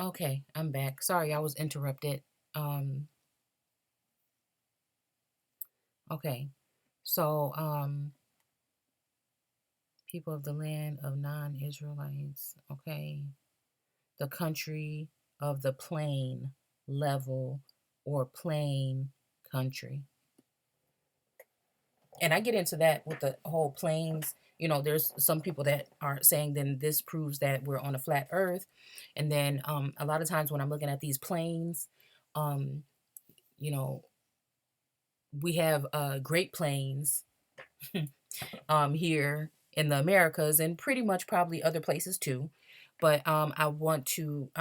Okay, I'm back. Sorry, I was interrupted. Um, okay. So, people of the land of non-Israelites, okay. The country of the plain level or plain country. And I get into that with the whole plains. There's some people that are saying then this proves that we're on a flat earth. And then a lot of times when I'm looking at these plains, um, you know, we have Great Plains here in the Americas and pretty much probably other places too. But I want to,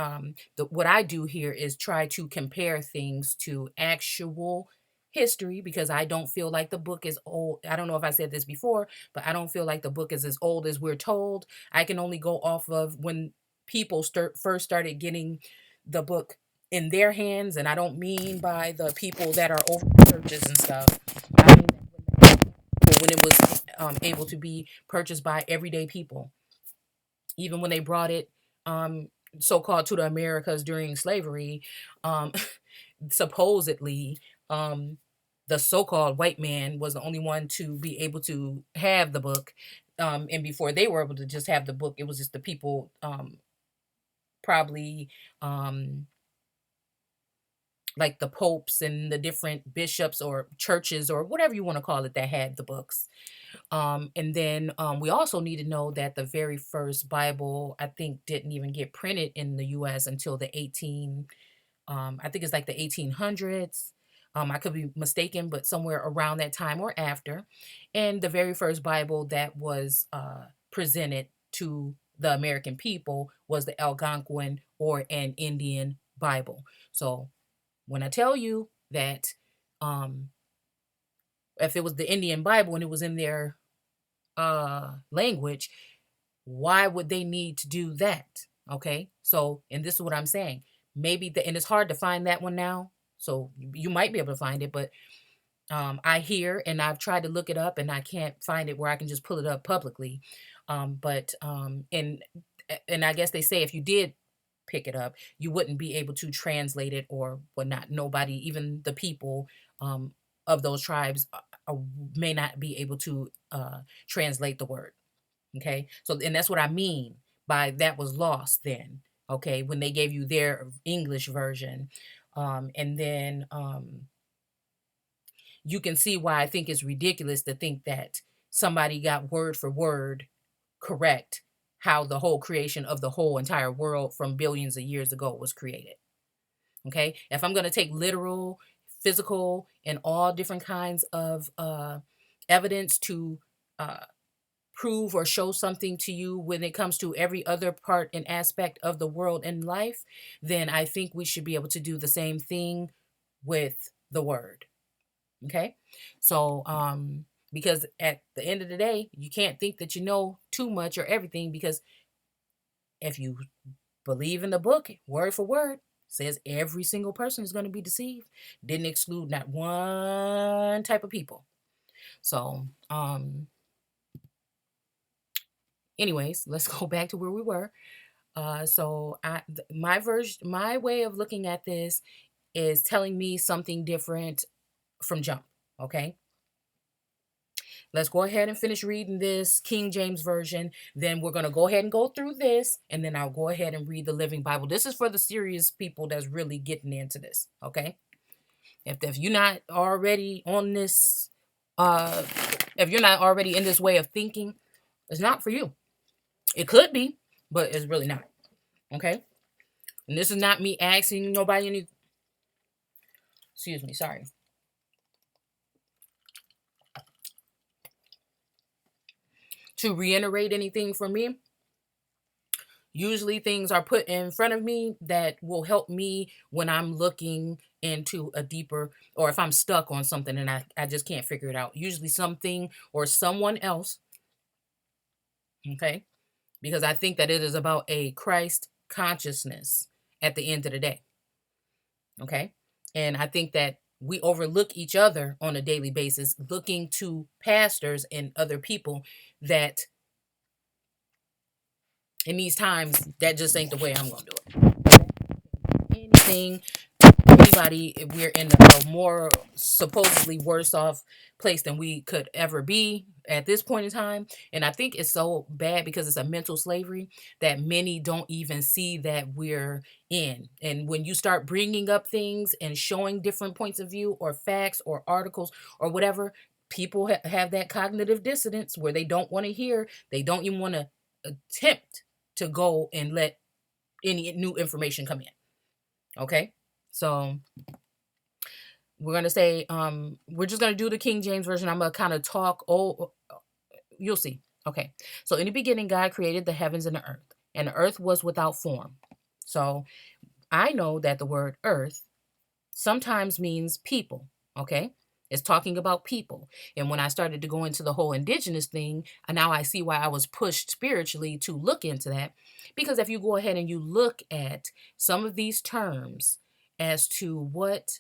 what I do here is try to compare things to actual history because I don't feel like the book is old. I don't know if I said this before, but I don't feel like the book is as old as we're told. I can only go off of when people first started getting the book in their hands. And I don't mean by the people that are over churches and stuff. I mean when it was able to be purchased by everyday people, even when they brought it um, so-called to the Americas during slavery. um, Supposedly, um, the so-called white man was the only one to be able to have the book. And before they were able to just have the book, it was just the people, probably, um, like the popes and the different bishops or churches or whatever you want to call it that had the books. And then we also need to know that the very first Bible, I think, didn't even get printed in the U.S. until the I think it's like the 1800s. I could be mistaken, but somewhere around that time or after. And the very first Bible that was presented to the American people was the Algonquin or an Indian Bible. So when I tell you that um, if it was the Indian Bible and it was in their language, why would they need to do that? Okay, so and this is what I'm saying. Maybe and it's hard to find that one now. So you might be able to find it, but I hear and I've tried to look it up and I can't find it where I can just pull it up publicly. But and I guess they say if you did pick it up, you wouldn't be able to translate it or whatnot. Nobody, even the people um, of those tribes, may not be able to translate the word. Okay. So, and that's what I mean by that was lost then. Okay. When they gave you their English version. And then you can see why I think it's ridiculous to think that somebody got word for word correct how the whole creation of the whole entire world from billions of years ago was created. Okay. If I'm going to take literal, physical, and all different kinds of evidence to uh, prove or show something to you when it comes to every other part and aspect of the world and life, then I think we should be able to do the same thing with the word. Okay. So, because at the end of the day, you can't think that you know too much or everything because if you believe in the book, word for word, says every single person is going to be deceived. Didn't exclude not one type of people. So, anyways, let's go back to where we were. So my version, my way of looking at this is telling me something different from jump. Okay. Let's go ahead and finish reading this King James Version. Then we're going to go ahead and go through this. And then I'll go ahead and read the Living Bible. This is for the serious people that's really getting into this. Okay. If you're not already on this, uh, if you're not already in this way of thinking, it's not for you. It could be, but it's really not. Okay. And this is not me asking nobody any, excuse me, sorry, to reiterate anything from me. Usually things are put in front of me that will help me when I'm looking into a deeper, or if I'm stuck on something and I just can't figure it out. Usually something or someone else, okay? Because I think that it is about a Christ consciousness at the end of the day, okay? And I think that we overlook each other on a daily basis, looking to pastors and other people that in these times, that just ain't the way I'm going to do it. anything, anybody, we're in a more supposedly worse off place than we could ever be at this point in time. And I think it's so bad because it's a mental slavery that many don't even see that we're in. And when you start bringing up things and showing different points of view or facts or articles or whatever, people have that cognitive dissonance where they don't want to hear, they don't even want to attempt to go and let any new information come in. Okay, so we're gonna say we're just gonna do the King James version. I'm gonna kind of talk. Oh, you'll see. Okay, so in the beginning, God created the heavens and the earth was without form. So I know that the word earth sometimes means people. Okay, it's talking about people. And when I started to go into the whole indigenous thing, and now I see why I was pushed spiritually to look into that. Because if you go ahead and you look at some of these terms as to what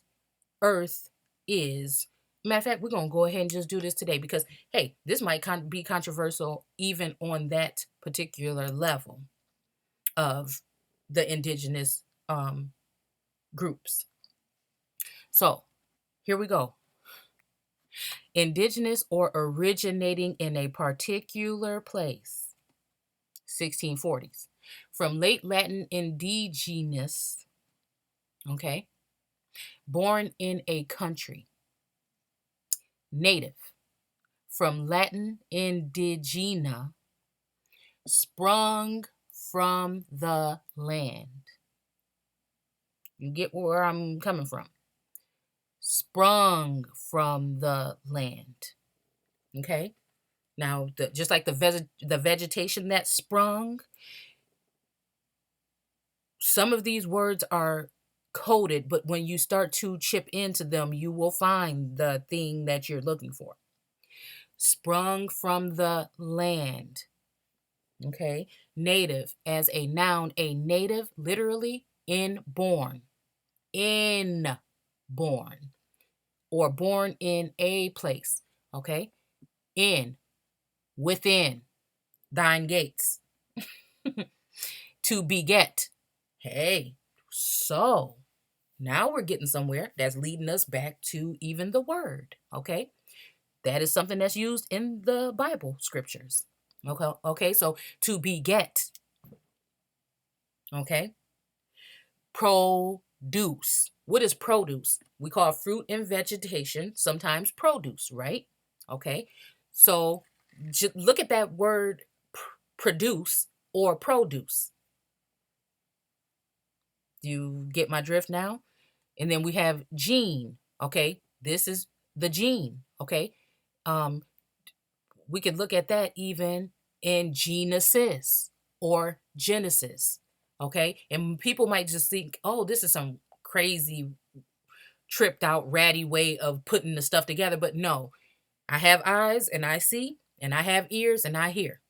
earth is, matter of fact, we're going to go ahead and just do this today because, hey, this might be controversial even on that particular level of the indigenous groups. So here we go. Indigenous or originating in a particular place, 1640s. From late Latin indigenous, okay, born in a country. Native, from Latin indigena, sprung from the land. You get where I'm coming from? Sprung from the land. Okay? Now, just like the vegetation that sprung, some of these words are coded, but when you start to chip into them, you will find the thing that you're looking for. Sprung from the land. Okay. Native as a noun, a native, literally inborn, born, or born in a place. Okay. In, within, thine gates. To beget. Hey, so now we're getting somewhere that's leading us back to even the word. Okay. That is something that's used in the Bible scriptures. Okay, so to beget. Okay. Produce. What is produce? We call fruit and vegetation sometimes produce, right? Okay. So look at that word produce or produce. Do you get my drift now? And then we have gene. Okay. This is the gene. Okay. Um, we could look at that even in Genesis or Genesis. Okay. And people might just think, oh, this is some crazy, tripped out, ratty way of putting the stuff together. But no, I have eyes and I see, and I have ears and I hear.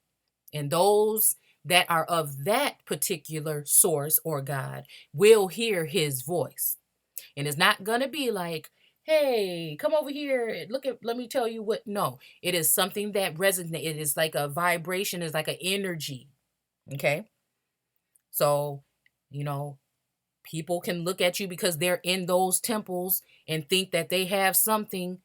And those that are of that particular source or God will hear his voice. And it's not going to be like, hey, come over here. Let me tell you what. No, it is something that resonates. It is like a vibration, it's like an energy. Okay. So, you know, people can look at you because they're in those temples and think that they have something,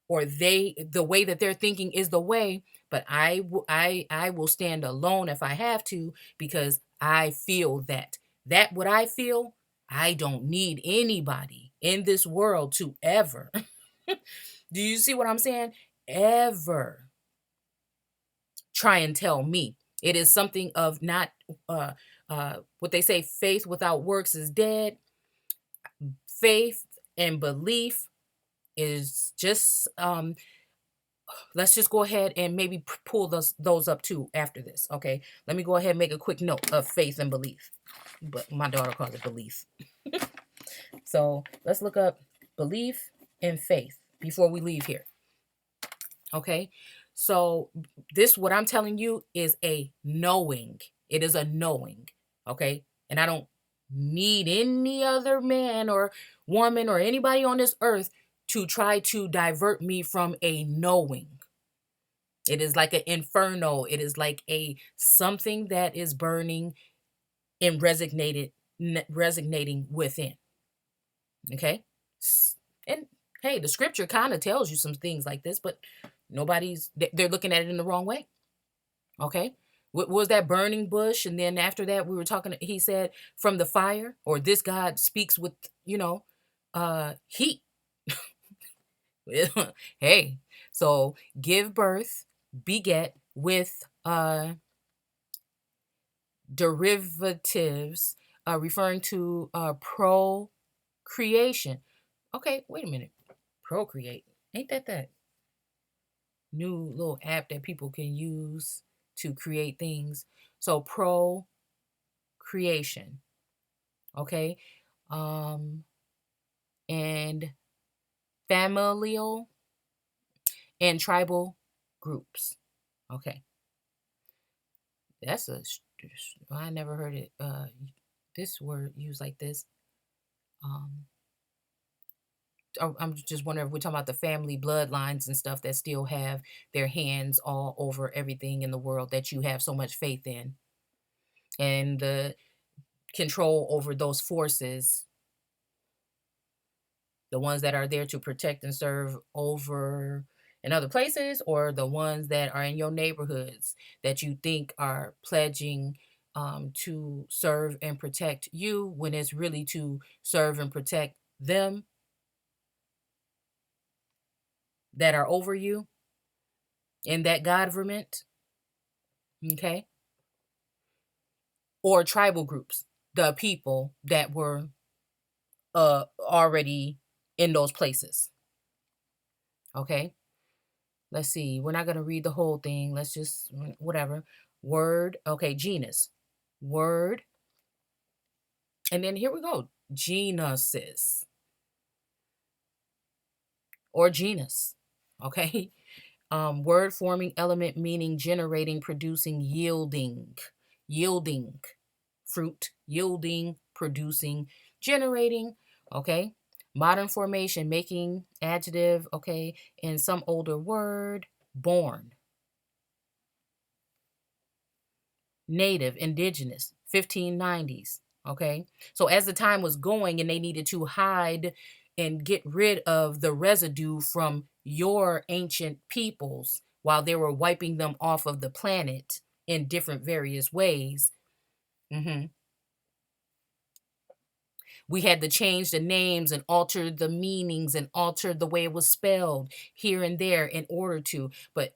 or the way that they're thinking is the way. But I will stand alone if I have to, because I feel that what I feel, I don't need anybody in this world to ever. Do you see what I'm saying? Ever try and tell me. It is something of not what they say, faith without works is dead. Faith and belief is just let's just go ahead and maybe pull those up too after this. Okay, let me go ahead and make a quick note of faith and belief, but my daughter calls it belief. So let's look up belief and faith before we leave here. Okay, so this, what I'm telling you, is a knowing. It is a knowing. Okay, and I don't need any other man or woman or anybody on this earth to try to divert me from a knowing. It is like an inferno. It is like a something that is burning and resonating within. Okay. And hey, the scripture kind of tells you some things like this, but they're looking at it in the wrong way. Okay. What was that burning bush? And then after that, we were talking, he said, from the fire, or this God speaks with, heat. Hey, so give birth, beget with derivatives referring to procreation. Okay, wait a minute. Procreate. Ain't that new little app that people can use to create things? So procreation. Okay. Um and familial and tribal groups. Okay. That's I never heard it this word used like this. Um I'm just wondering if we're talking about the family bloodlines and stuff that still have their hands all over everything in the world that you have so much faith in, and the control over those forces, the ones that are there to protect and serve over in other places, or the ones that are in your neighborhoods that you think are pledging to serve and protect you when it's really to serve and protect them that are over you in that government. Okay. Or tribal groups, the people that were already in those places. Okay. Let's see. We're not going to read the whole thing. Let's just whatever. Word. Okay, genus. Word. And then here we go. Genuses or genus. Okay. Word forming element meaning generating, producing, yielding fruit, yielding, producing, generating. Okay. Modern formation, making, adjective. Okay. And some older word, born. Native, indigenous, 1590s. Okay. So as the time was going and they needed to hide and get rid of the residue from your ancient peoples while they were wiping them off of the planet in different various ways. hmm We had to change the names and alter the meanings and alter the way it was spelled here and there in order to, but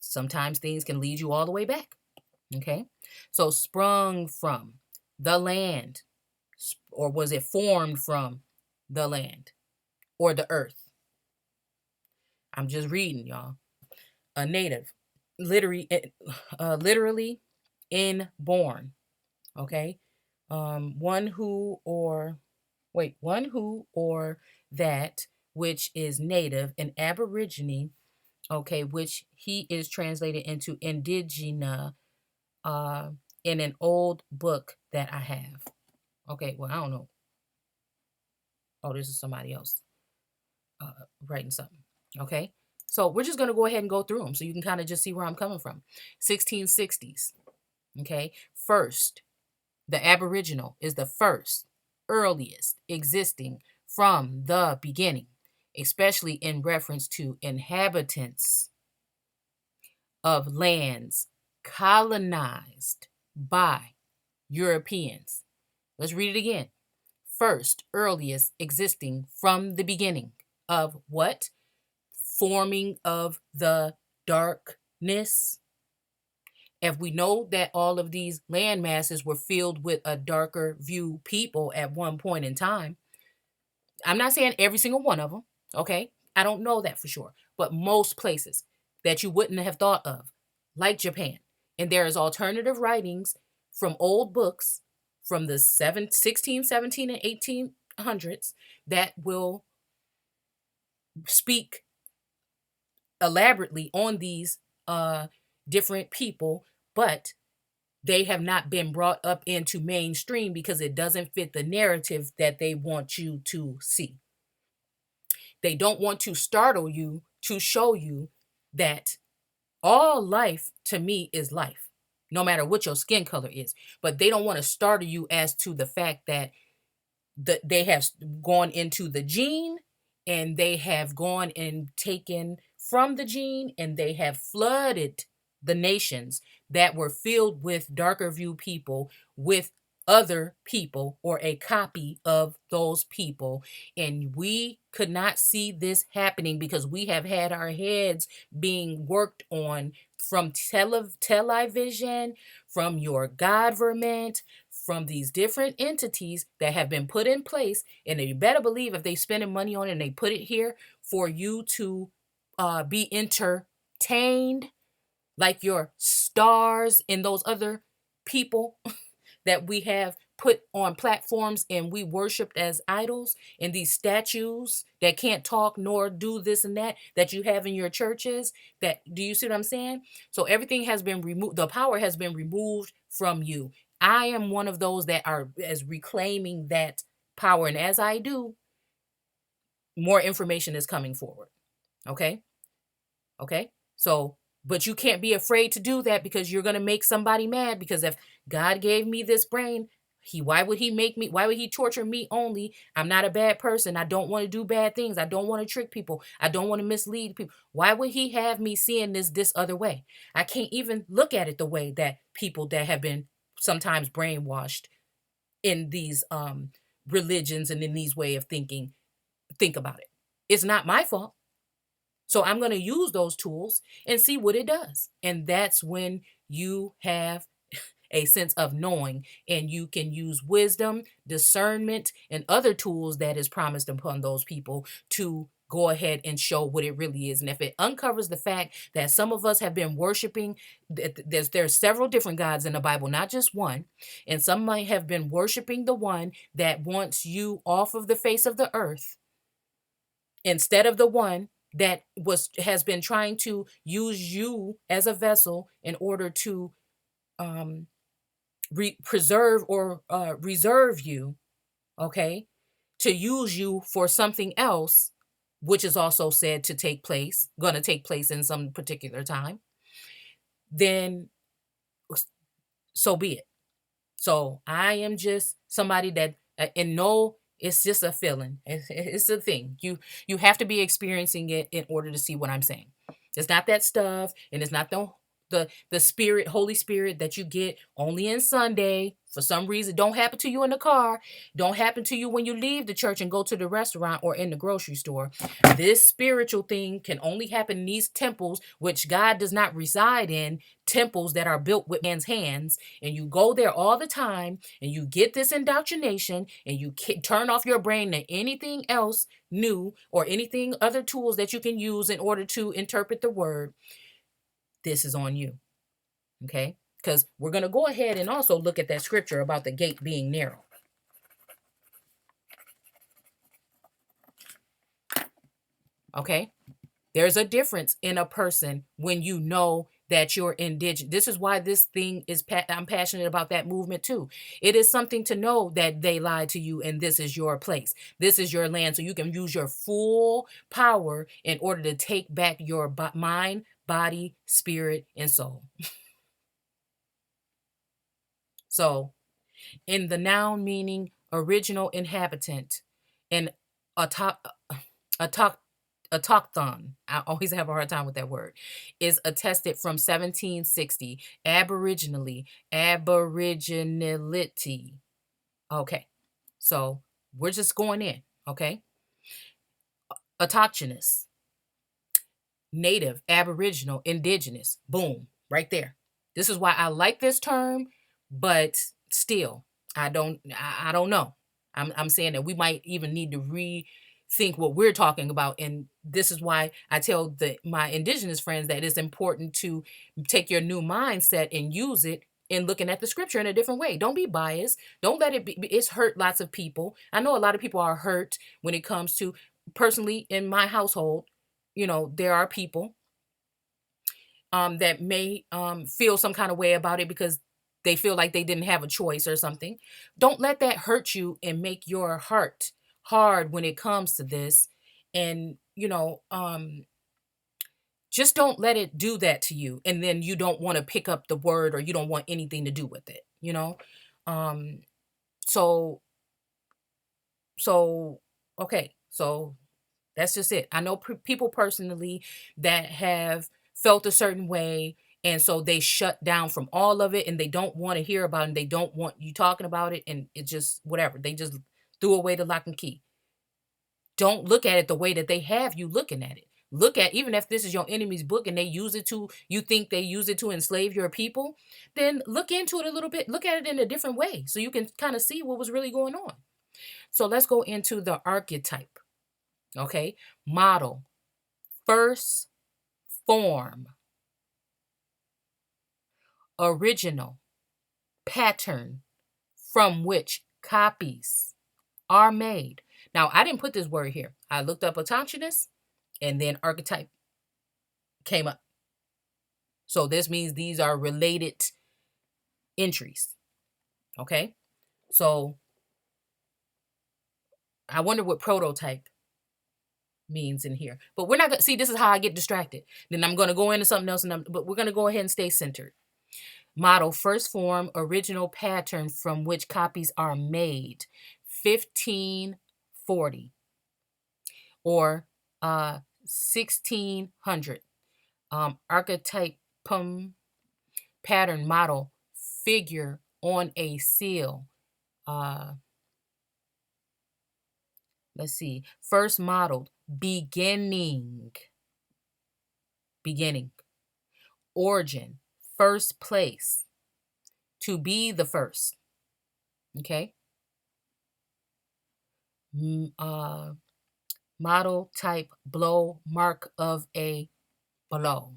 sometimes things can lead you all the way back. Okay. So sprung from the land, or was it formed from the land or the earth? I'm just reading, y'all. A native, literally, literally inborn. Okay. One who or one who or that which is native, an aborigine. Okay, which he is translated into indigena uh, in an old book that I have. Okay, well, I don't know. Oh, this is somebody else writing something. Okay, so we're just going to go ahead and go through them so you can kind of just see where I'm coming from. 1660s. Okay, first, the Aboriginal is the first, earliest existing from the beginning, especially in reference to inhabitants of lands colonized by Europeans. Let's read it again. First, earliest existing from the beginning of what? Forming of the darkness. If we know that all of these land masses were filled with a darker view people at one point in time, I'm not saying every single one of them, okay? I don't know that for sure, but most places that you wouldn't have thought of, like Japan. And there is alternative writings from old books from the 16, 17, and 1800s that will speak elaborately on these different people, but they have not been brought up into mainstream because it doesn't fit the narrative that they want you to see. They don't want to startle you to show you that all life to me is life, no matter what your skin color is. But they don't want to startle you as to the fact that they have gone into the gene, and they have gone and taken from the gene, and they have flooded the nations that were filled with darker view people with other people or a copy of those people. And we could not see this happening because we have had our heads being worked on from television, from your government, from these different entities that have been put in place. And you better believe if they spending money on it and they put it here for you to be entertained, like your stars and those other people that we have put on platforms and we worshiped as idols, and these statues that can't talk nor do this and that you have in your churches. That, do you see what I'm saying? So everything has been removed, the power has been removed from you. I am one of those that are as reclaiming that power, and as I do, more information is coming forward. Okay. Okay. So, but you can't be afraid to do that because you're going to make somebody mad. Because if God gave me this brain, why would he make me, why would he torture me only? I'm not a bad person. I don't want to do bad things. I don't want to trick people. I don't want to mislead people. Why would he have me seeing this other way? I can't even look at it the way that people that have been sometimes brainwashed in these religions and in these way of thinking think about it. It's not my fault. So I'm going to use those tools and see what it does. And that's when you have a sense of knowing, and you can use wisdom, discernment, and other tools that is promised upon those people to go ahead and show what it really is. And if it uncovers the fact that some of us have been worshiping, there's several different gods in the Bible, not just one, and some might have been worshiping the one that wants you off of the face of the earth instead of the one that has been trying to use you as a vessel in order to um preserve or reserve you, okay, to use you for something else, which is also said to take place, going to take place in some particular time, then so be it. So I am just somebody that, and no, it's just a feeling. It's a thing. You have to be experiencing it in order to see what I'm saying. It's not that stuff, and it's not the spirit, Holy Spirit that you get only in Sunday. For some reason, don't happen to you in the car. Don't happen to you when you leave the church and go to the restaurant or in the grocery store. This spiritual thing can only happen in these temples, which God does not reside in, temples that are built with man's hands. And you go there all the time and you get this indoctrination, and you turn off your brain to anything else new or anything other tools that you can use in order to interpret the word. This is on you. Okay? Because we're going to go ahead and also look at that scripture about the gate being narrow. Okay? There's a difference in a person when you know that you're indigenous. This is why this thing is, I'm passionate about that movement too. It is something to know that they lied to you and this is your place. This is your land. So you can use your full power in order to take back your mind, body, spirit, and soul. So in the noun meaning original inhabitant, and auto, auto, autochthon, I always have a hard time with that word, is attested from 1760. Aboriginality. Okay, so we're just going in. Okay, autochthonous, native, aboriginal, indigenous. Boom, right there. This is why I like this term, but still, I don't know. I'm saying that we might even need to rethink what we're talking about, and this is why I tell my indigenous friends that it's important to take your new mindset and use it in looking at the scripture in a different way. Don't be biased. Don't let it be. It's hurt lots of people. I know a lot of people are hurt when it comes to, personally in my household, there are people that may feel some kind of way about it because they feel like they didn't have a choice or something. Don't let that hurt you and make your heart hard when it comes to this. And, just don't let it do that to you. And then you don't want to pick up the word, or you don't want anything to do with it, you know? So So, okay, so that's just it. I know people personally that have felt a certain way, and so they shut down from all of it, and they don't want to hear about it, and they don't want you talking about it, and it just whatever. They just threw away the lock and key. Don't look at it the way that they have you looking at it. Look at, even if this is your enemy's book and they use it to, you think they use it to enslave your people, then look into it a little bit. Look at it in a different way so you can kind of see what was really going on. So let's go into the archetype. Okay. Model, first form, original, pattern from which copies are made. Now, I didn't put this word here. I looked up autochthonous and then archetype came up. So this means these are related entries. Okay. So I wonder what prototype means in here. But we're not going to see, this is how I get distracted. Then I'm going to go into something else, but we're going to go ahead and stay centered. Model, first form, original pattern from which copies are made. 1540 or 1600. Archetype pattern model figure on a seal. Let's see. First modeled beginning. Origin, first place, to be the first. Okay. Model type blow, mark of a blow.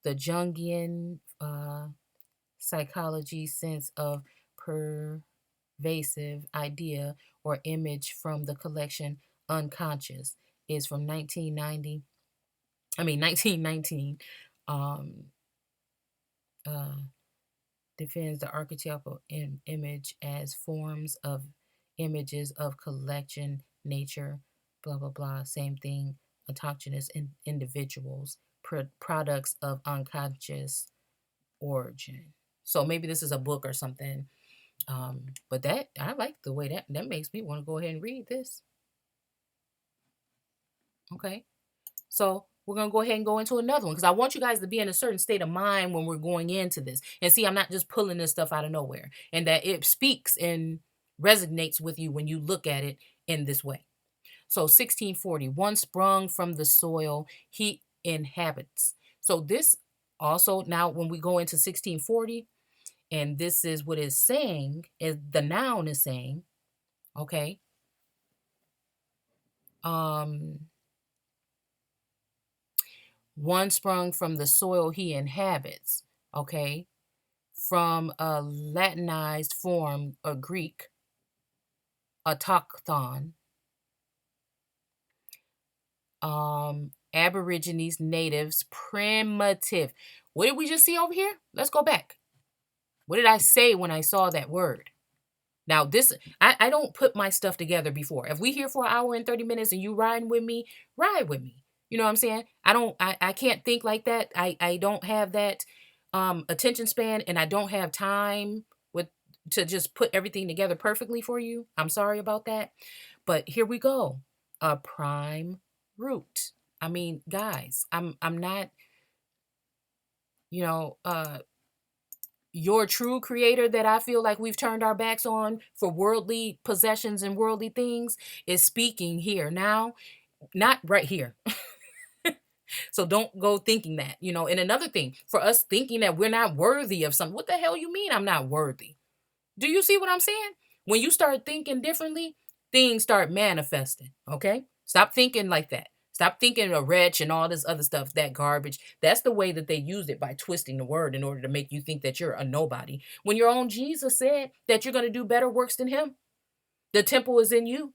The Jungian psychology sense of pervasive idea or image from the collection unconscious is from 1919. Defines the archetypal image as forms of images of collection nature, blah blah blah, same thing. Autochthonous individuals, products of unconscious origin. So maybe this is a book or something. But that, I like the way that makes me want to go ahead and read this. Okay. So we're going to go ahead and go into another one because I want you guys to be in a certain state of mind when we're going into this. And see, I'm not just pulling this stuff out of nowhere, and that it speaks and resonates with you when you look at it in this way. So 1640, one sprung from the soil he inhabits. So this also, now when we go into 1640, and this is what it's saying, is the noun is saying, okay, one sprung from the soil he inhabits, okay, from a Latinized form of Greek, autochthon, Aborigines, natives, primitive. What did we just see over here? Let's go back. What did I say when I saw that word? Now, this, I don't put my stuff together before. If we here for an hour and 30 minutes and you riding with me, ride with me. You know what I'm saying? I can't think like that. I don't have that attention span, and I don't have time with to just put everything together perfectly for you. I'm sorry about that. But here we go. A prime root. I mean, guys, I'm not, you know, your true creator that I feel like we've turned our backs on for worldly possessions and worldly things is speaking here now, not right here. So don't go thinking that, and another thing, for us thinking that we're not worthy of something. What the hell you mean I'm not worthy? Do you see what I'm saying? When you start thinking differently, things start manifesting. Okay? Stop thinking like that. Stop thinking a wretch and all this other stuff, that garbage. That's the way that they use it, by twisting the word in order to make you think that you're a nobody. When your own Jesus said that you're going to do better works than him, the temple is in you,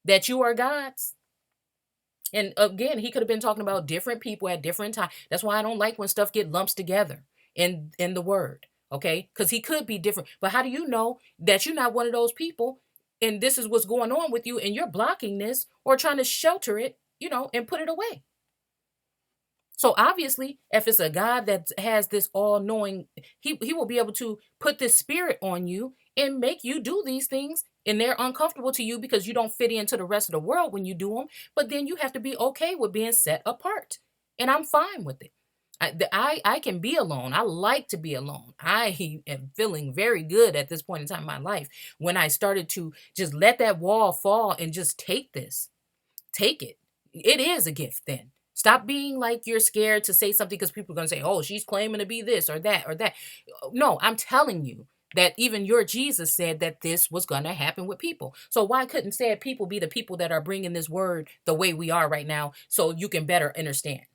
that you are God's. And again, he could have been talking about different people at different times. That's why I don't like when stuff get lumped together in the word. Okay, because he could be different. But how do you know that you're not one of those people and this is what's going on with you and you're blocking this or trying to shelter it, and put it away? So obviously, if it's a God that has this all knowing, he will be able to put this spirit on you and make you do these things, and they're uncomfortable to you because you don't fit into the rest of the world when you do them. But then you have to be okay with being set apart, and I'm fine with it. I can be alone. I like to be alone. I am feeling very good at this point in time in my life when I started to just let that wall fall and just take this. Take it. It is a gift then. Stop being like you're scared to say something because people are going to say, oh, she's claiming to be this or that or that. No, I'm telling you that even your Jesus said that this was going to happen with people. So why couldn't said people be the people that are bringing this word the way we are right now so you can better understand?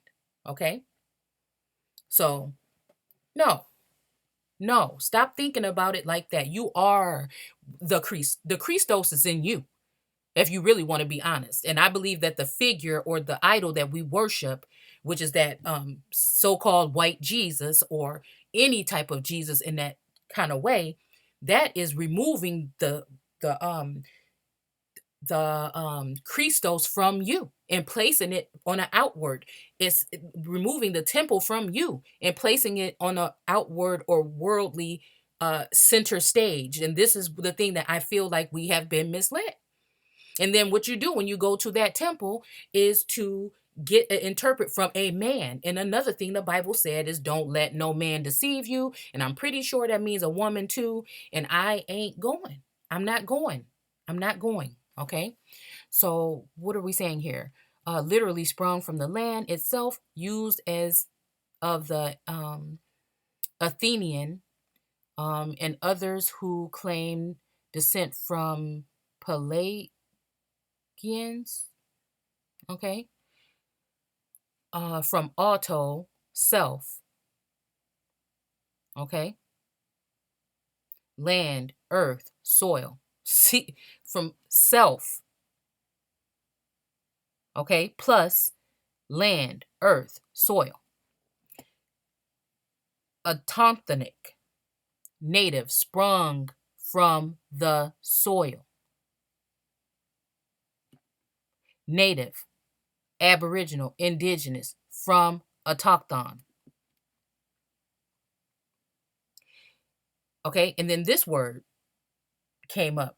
Okay? So, no, no, stop thinking about it like that. You are the Christ. The Christos is in you, if you really want to be honest. And I believe that the figure or the idol that we worship, which is that so-called white Jesus or any type of Jesus in that kind of way, that is removing the Christos from you and placing it on an outward. It's removing the temple from you and placing it on an outward or worldly center stage. And this is the thing that I feel like we have been misled. And then what you do when you go to that temple is to interpret from a man. And another thing the Bible said is don't let no man deceive you. And I'm pretty sure that means a woman too. And I ain't going. I'm not going. I'm not going. Okay. So what are we saying here? Literally sprung from the land itself, used as of the Athenian and others who claim descent from Pelagians. Okay. From auto, self. Okay. Land, earth, soil. See, from self. Okay. Plus land, earth, soil. Autochthonic, native, sprung from the soil. Native, aboriginal, indigenous, from autochthon. Okay. And then this word came up.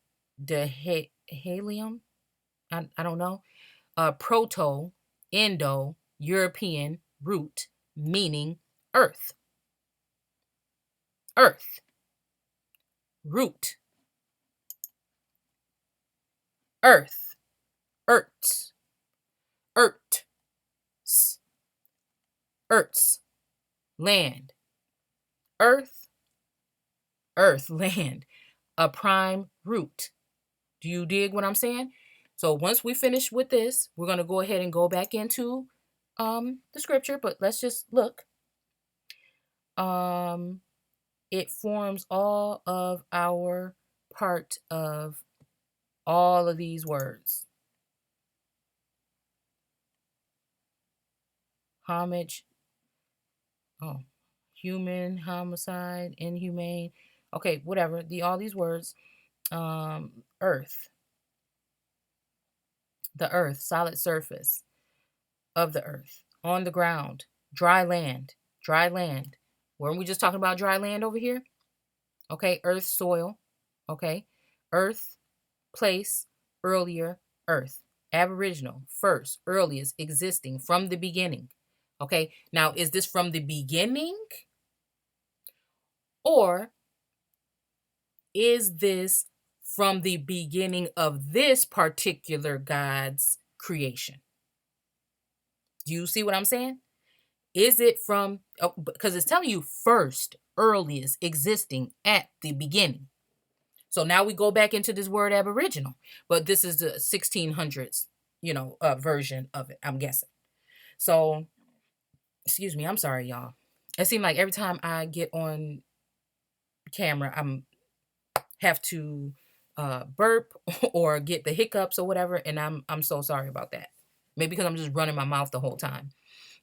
Helium. I don't know. Proto, Indo, European root, meaning earth. Earth, root, earth, earths, earths, earths, land, earth, earth, land, a prime root. Do you dig what I'm saying? So once we finish with this, we're going to go ahead and go back into the scripture, but let's just look. It forms all of our part of all of these words. Homage, oh, human, homicide, inhumane. Okay, whatever. All these words. Earth, the earth, solid surface of the earth, on the ground, dry land, dry land. Weren't we just talking about dry land over here? Okay, earth, soil. Okay, earth, place, earlier, earth. Aboriginal, first, earliest, existing, from the beginning. Okay, now is this from the beginning? Or is this from the beginning of this particular God's creation? Do you see what I'm saying? Is it from, because it's telling you first, earliest, existing, at the beginning. So now we go back into this word aboriginal, but this is the 1600s, version of it, I'm guessing. So, excuse me, I'm sorry, y'all. It seems like every time I get on camera, I'm have to burp or get the hiccups or whatever, and I'm so sorry about that. Maybe because I'm just running my mouth the whole time.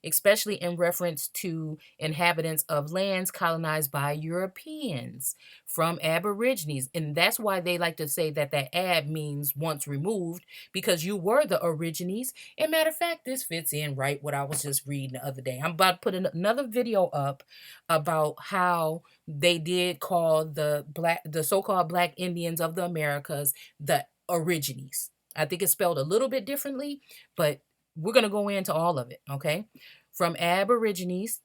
especially in reference to inhabitants of lands colonized by Europeans from Aborigines. And that's why they like to say that that ab means once removed, because you were the origines. And matter of fact, this fits in right what I was just reading the other day. I'm about to put another video up about how they did call the so-called black Indians of the Americas the origines. I think it's spelled a little bit differently, but we're going to go into all of it, okay? From Aborigines,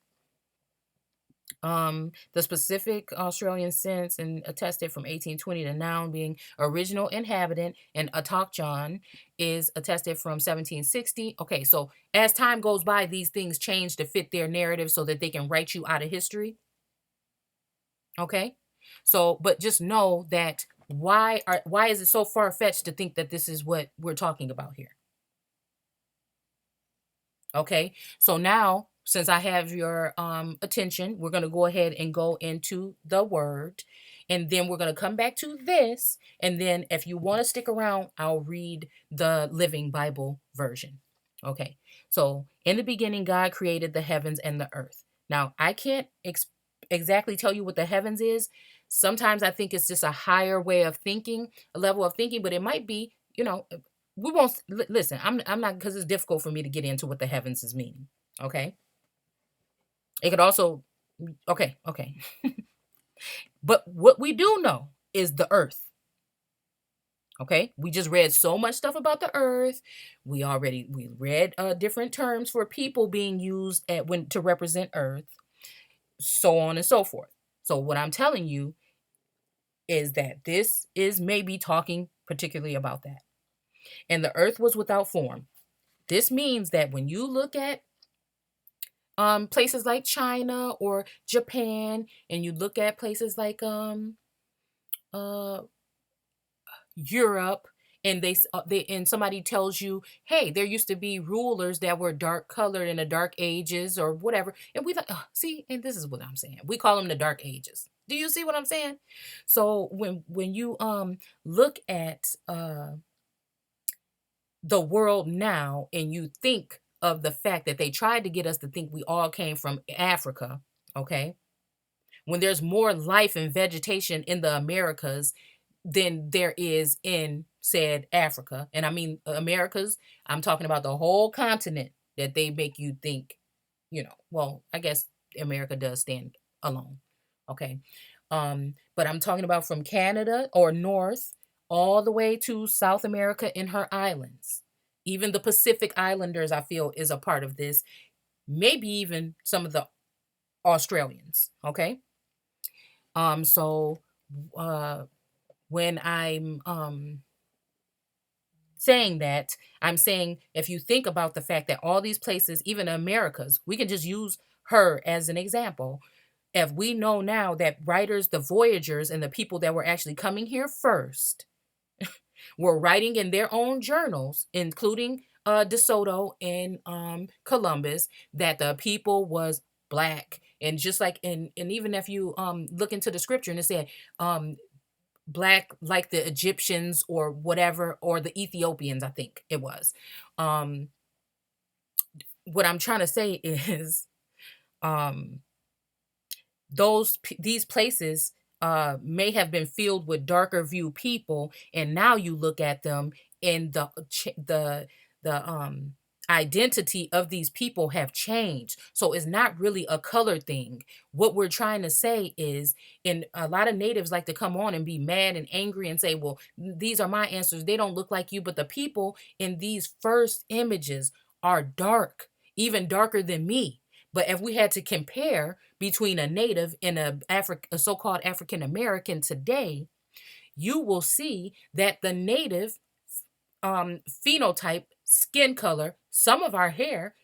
the specific Australian sense and attested from 1820 to now being original inhabitant, and Autochthon is attested from 1760. Okay, so as time goes by, these things change to fit their narrative so that they can write you out of history. Okay, so but just know that why is it so far-fetched to think that this is what we're talking about here? Okay, so now since I have your attention, we're going to go ahead and go into the word, and then we're going to come back to this, and then if you want to stick around, I'll read the Living Bible version. Okay, so in the beginning, God created the heavens and the earth. Now, I can't exactly tell you what the heavens is. Sometimes I think it's just a higher way of thinking, a level of thinking, but it might be, we won't listen. I'm not, because it's difficult for me to get into what the heavens is meaning. Okay, it could also, okay. But what we do know is the earth. Okay, we just read so much stuff about the earth. We read different terms for people being used at when to represent earth, so on and so forth. So what I'm telling you is that this is maybe talking particularly about that. And the earth was without form. This means that when you look at places like China or Japan, and you look at places like uh Europe, and they and somebody tells you, hey, there used to be rulers that were dark colored in the dark ages or whatever, and we like, see, and this is what I'm saying, we call them the dark ages. Do you see what I'm saying? So when you look at the world now, and you think of the fact that they tried to get us to think we all came from Africa, okay? When there's more life and vegetation in the Americas than there is in said Africa. And I mean Americas, I'm talking about the whole continent that they make you think, well, I guess America does stand alone. Okay. But I'm talking about from Canada or north all the way to South America in her islands. Even the Pacific Islanders, I feel, is a part of this. Maybe even some of the Australians. Okay. So uh when I'm saying that, I'm saying if you think about the fact that all these places, even Americas, we can just use her as an example. If we know now that writers, the voyagers, and the people that were actually coming here first were writing in their own journals, including DeSoto and Columbus, that the people was black. And just like and even if you look into the scripture, and it said black like the Egyptians or whatever, or the Ethiopians, I think it was. Um, what I'm trying to say is um, these places may have been filled with darker view people, and now you look at them, and the identity of these people have changed. So it's not really a color thing. What we're trying to say is, and a lot of natives like to come on and be mad and angry and say, well, these are my answers, they don't look like you, but the people in these first images are dark, even darker than me. But if we had to compare between a native and a so-called African American today, you will see that the native phenotype, skin color, some of our hair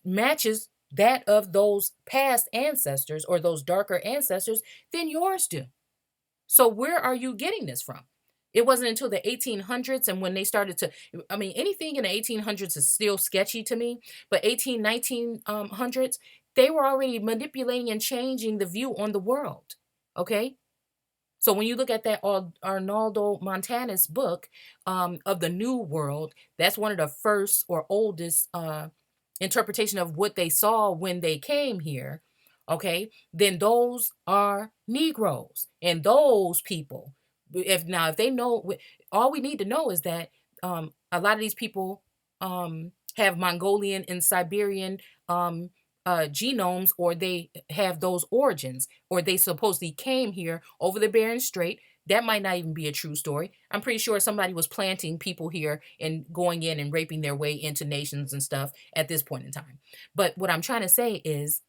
matches that of those past ancestors or those darker ancestors than yours do. So where are you getting this from? It wasn't until the 1800s, and when they started to, I mean, anything in the 1800s is still sketchy to me, but 18, 1900s, they were already manipulating and changing the view on the world. Okay. So when you look at that Arnaldo Montanus book of the New World, that's one of the first or oldest interpretation of what they saw when they came here, okay, then those are Negroes. And those people, if they know, all we need to know is that a lot of these people have Mongolian and Siberian um, genomes, or they have those origins, or they supposedly came here over the Bering Strait. That might not even be a true story. I'm pretty sure somebody was planting people here and going in and raping their way into nations and stuff at this point in time. But what I'm trying to say is,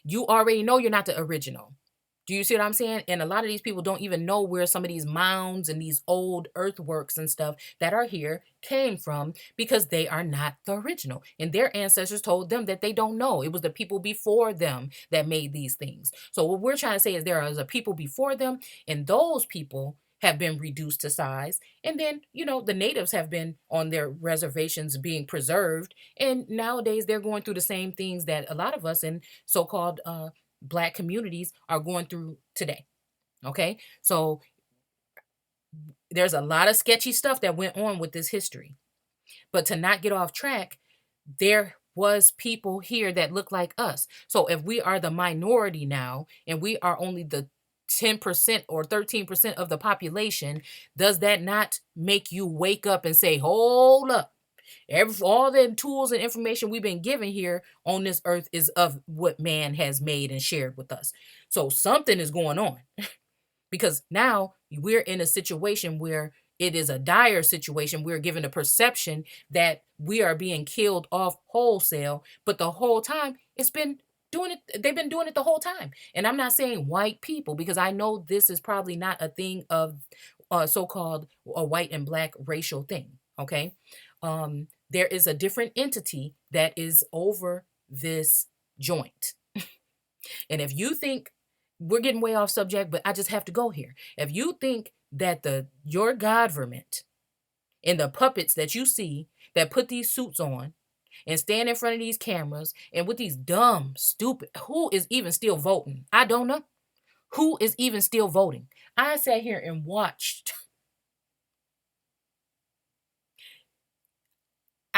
you already know you're not the original. Do you see what I'm saying? And a lot of these people don't even know where some of these mounds and these old earthworks and stuff that are here came from, because they are not the original. And their ancestors told them that they don't know. It was the people before them that made these things. So what we're trying to say is there is a people before them, and those people have been reduced to size. And then, the natives have been on their reservations being preserved. And nowadays they're going through the same things that a lot of us in so-called Black communities are going through today. Okay. So there's a lot of sketchy stuff that went on with this history. But to not get off track, there was people here that look like us. So if we are the minority now, and we are only the 10% or 13% of the population, does that not make you wake up and say, hold up? All the tools and information we've been given here on this earth is of what man has made and shared with us. So something is going on, because now we're in a situation where it is a dire situation. We're given a perception that we are being killed off wholesale, but the whole time it's been doing it. They've been doing it the whole time. And I'm not saying white people, because I know this is probably not a thing of so-called a white and Black racial thing. Okay. There is a different entity that is over this joint. And if you think, we're getting way off subject, but I just have to go here. If you think that your government and the puppets that you see that put these suits on and stand in front of these cameras and with these dumb, stupid, who is even still voting? I don't know. Who is even still voting? I sat here and watched.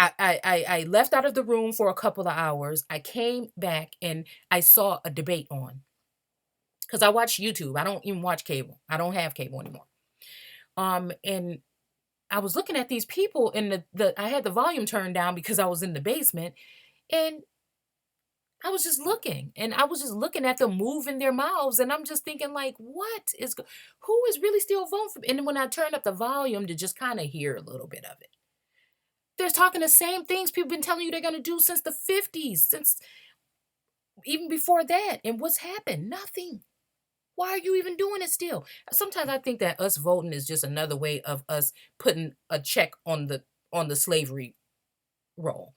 I left out of the room for a couple of hours. I came back and I saw a debate on, because I watch YouTube. I don't even watch cable. I don't have cable anymore. And I was looking at these people, and I had the volume turned down because I was in the basement, and I was just looking, and I was just looking at them moving their mouths, and I'm just thinking, like, who is really still voting for? And then when I turned up the volume to just kind of hear a little bit of it, they're talking the same things people been telling you they're gonna do since the 50s, since even before that. And what's happened? Nothing. Why are you even doing it still? Sometimes I think that us voting is just another way of us putting a check on the slavery roll.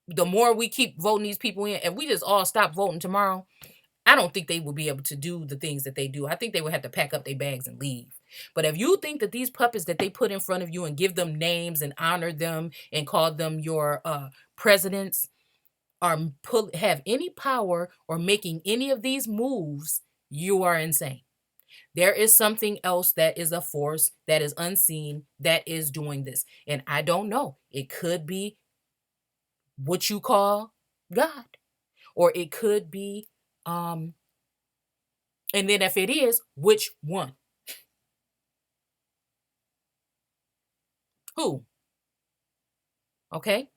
The more we keep voting these people in, if we just all stop voting tomorrow, I don't think they will be able to do the things that they do. I think they would have to pack up their bags and leave. But if you think that these puppets that they put in front of you and give them names and honor them and call them your presidents have any power or making any of these moves, you are insane. There is something else that is a force that is unseen that is doing this. And I don't know. It could be what you call God, or it could be, and then if it is, which one? Who? Okay.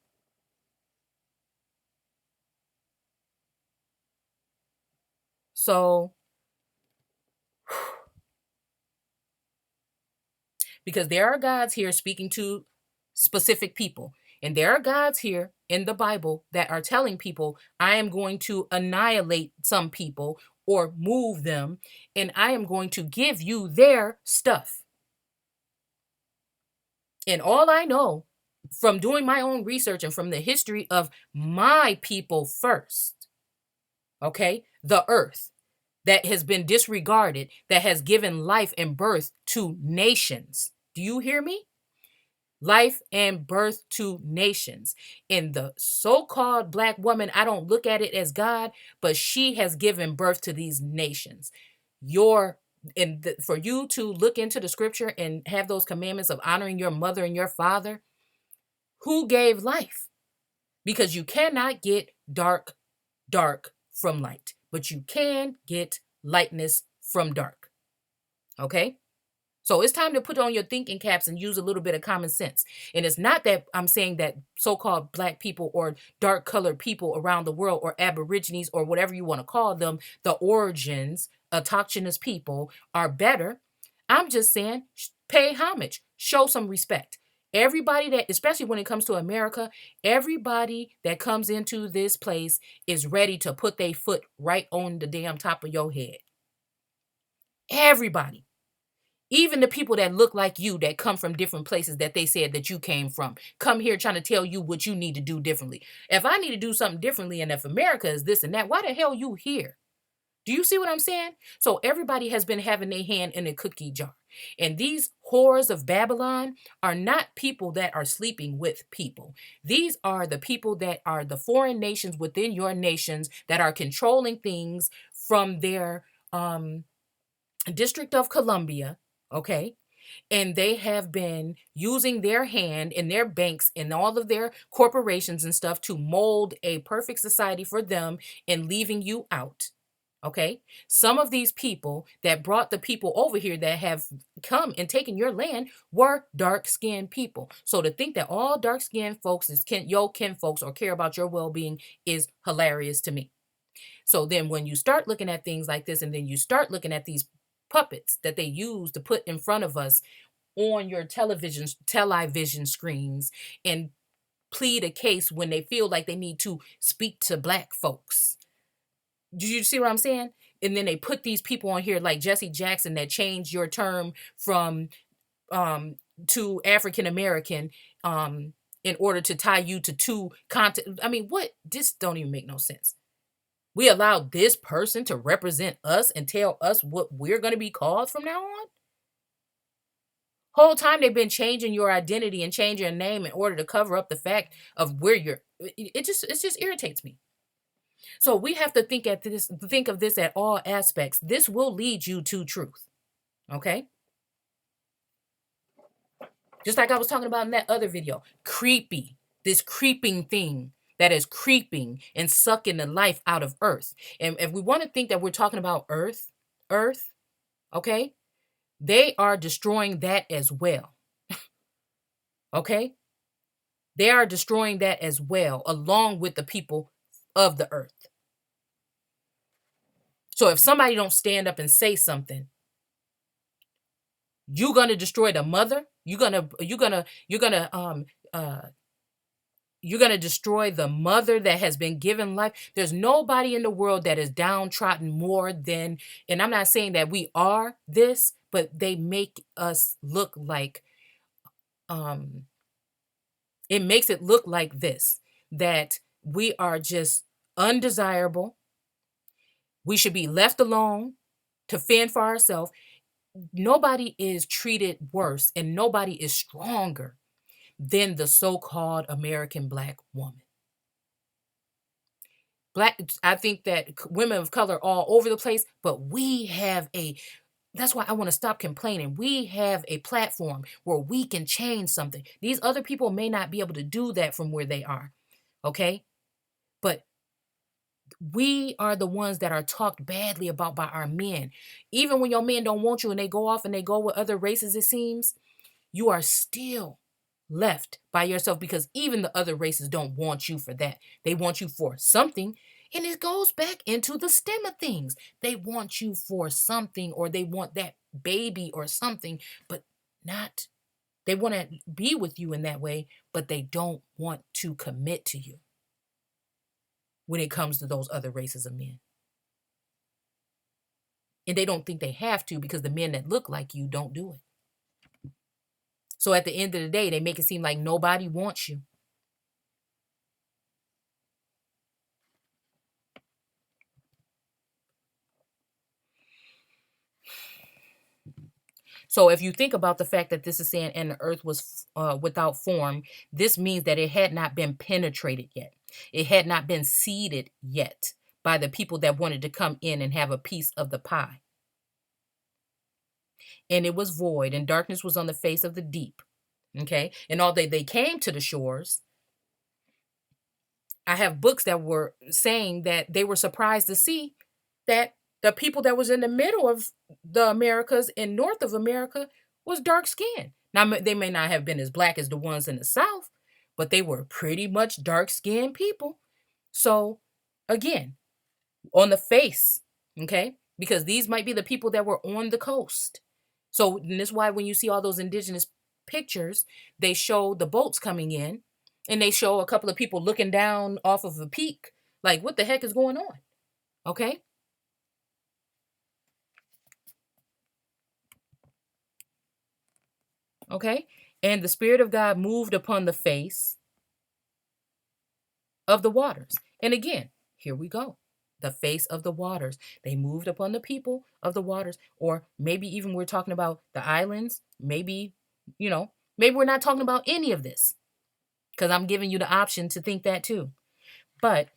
So, because there are gods here speaking to specific people, and there are gods here in the Bible that are telling people, I am going to annihilate some people or move them, and I am going to give you their stuff. And all I know from doing my own research and from the history of my people first, okay, the earth that has been disregarded, that has given life and birth to nations. Do you hear me? Life and birth to nations. And the so-called Black woman, I don't look at it as God, but she has given birth to these nations. For you to look into the scripture and have those commandments of honoring your mother and your father, who gave life? because you cannot get dark from light, but you can get lightness from dark. Okay? So it's time to put on your thinking caps and use a little bit of common sense. And it's not that I'm saying that so-called black people or dark colored people around the world or aborigines or whatever you want to call them, the origins, autochthonous people are better. I'm just saying pay homage, show some respect. Everybody that, especially when it comes to America, everybody that comes into this place is ready to put their foot right on the damn top of your head. Everybody. Even the people that look like you that come from different places that they said that you came from, come here trying to tell you what you need to do differently. If I need to do something differently and if America is this and that, why the hell you here? Do you see what I'm saying? So everybody has been having their hand in a cookie jar. And these whores of Babylon are not people that are sleeping with people. These are the people that are the foreign nations within your nations that are controlling things from their District of Columbia, okay? And they have been using their hand and their banks and all of their corporations and stuff to mold a perfect society for them and leaving you out. Okay. Some of these people that brought the people over here that have come and taken your land were dark skinned people. So to think that all dark skinned folks is your kin folks or care about your well being is hilarious to me. So then when you start looking at things like this and then you start looking at these puppets that they use to put in front of us on your television screens and plead a case when they feel like they need to speak to black folks. Do you see what I'm saying? And then they put these people on here like Jesse Jackson that changed your term from to African American in order to tie you to two content. I mean, what? This don't even make no sense. We allowed this person to represent us and tell us what we're going to be called from now on? Whole time they've been changing your identity and changing your name in order to cover up the fact of where you're it just irritates me. So we have to think of this at all aspects. This will lead you to truth. Okay? Just like I was talking about in that other video. Creepy. This creeping thing that is creeping and sucking the life out of earth. And if we want to think that we're talking about earth, okay? They are destroying that as well. Okay? They are destroying that as well, along with the people of the earth. So if somebody don't stand up and say something, you're gonna destroy the mother. You're gonna destroy the mother that has been given life. There's nobody in the world that is downtrodden more than, and I'm not saying that we are this, but they make us look like um it makes it look like this, that we are just undesirable. We should be left alone to fend for ourselves. Nobody is treated worse and nobody is stronger than the so-called American black woman. I think that women of color all over the place, but we have that's why I want to stop complaining. We have a platform where we can change something. These other people may not be able to do that from where they are. Okay? But we are the ones that are talked badly about by our men. Even when your men don't want you and they go off and they go with other races, it seems, you are still left by yourself because even the other races don't want you for that. They want you for something. And it goes back into the stem of things. They want you for something or they want that baby or something, but not, they want to be with you in that way, but they don't want to commit to you when it comes to those other races of men. And they don't think they have to because the men that look like you don't do it. So at the end of the day, they make it seem like nobody wants you. So if you think about the fact that this is saying, and the earth was without form, this means that it had not been penetrated yet. It had not been seeded yet by the people that wanted to come in and have a piece of the pie. And it was void, and darkness was on the face of the deep. Okay. And although they came to the shores, I have books that were saying that they were surprised to see that the people that was in the middle of the Americas and north of America was dark skinned. Now they may not have been as black as the ones in the South, but they were pretty much dark skinned people. So again, on the face, okay? Because these might be the people that were on the coast. So and this is why when you see all those indigenous pictures, they show the boats coming in and they show a couple of people looking down off of a peak. Like, what the heck is going on? Okay? Okay? And the Spirit of God moved upon the face of the waters. And again, here we go. The face of the waters. They moved upon the people of the waters. Or maybe even we're talking about the islands. Maybe, maybe we're not talking about any of this. Because I'm giving you the option to think that too. But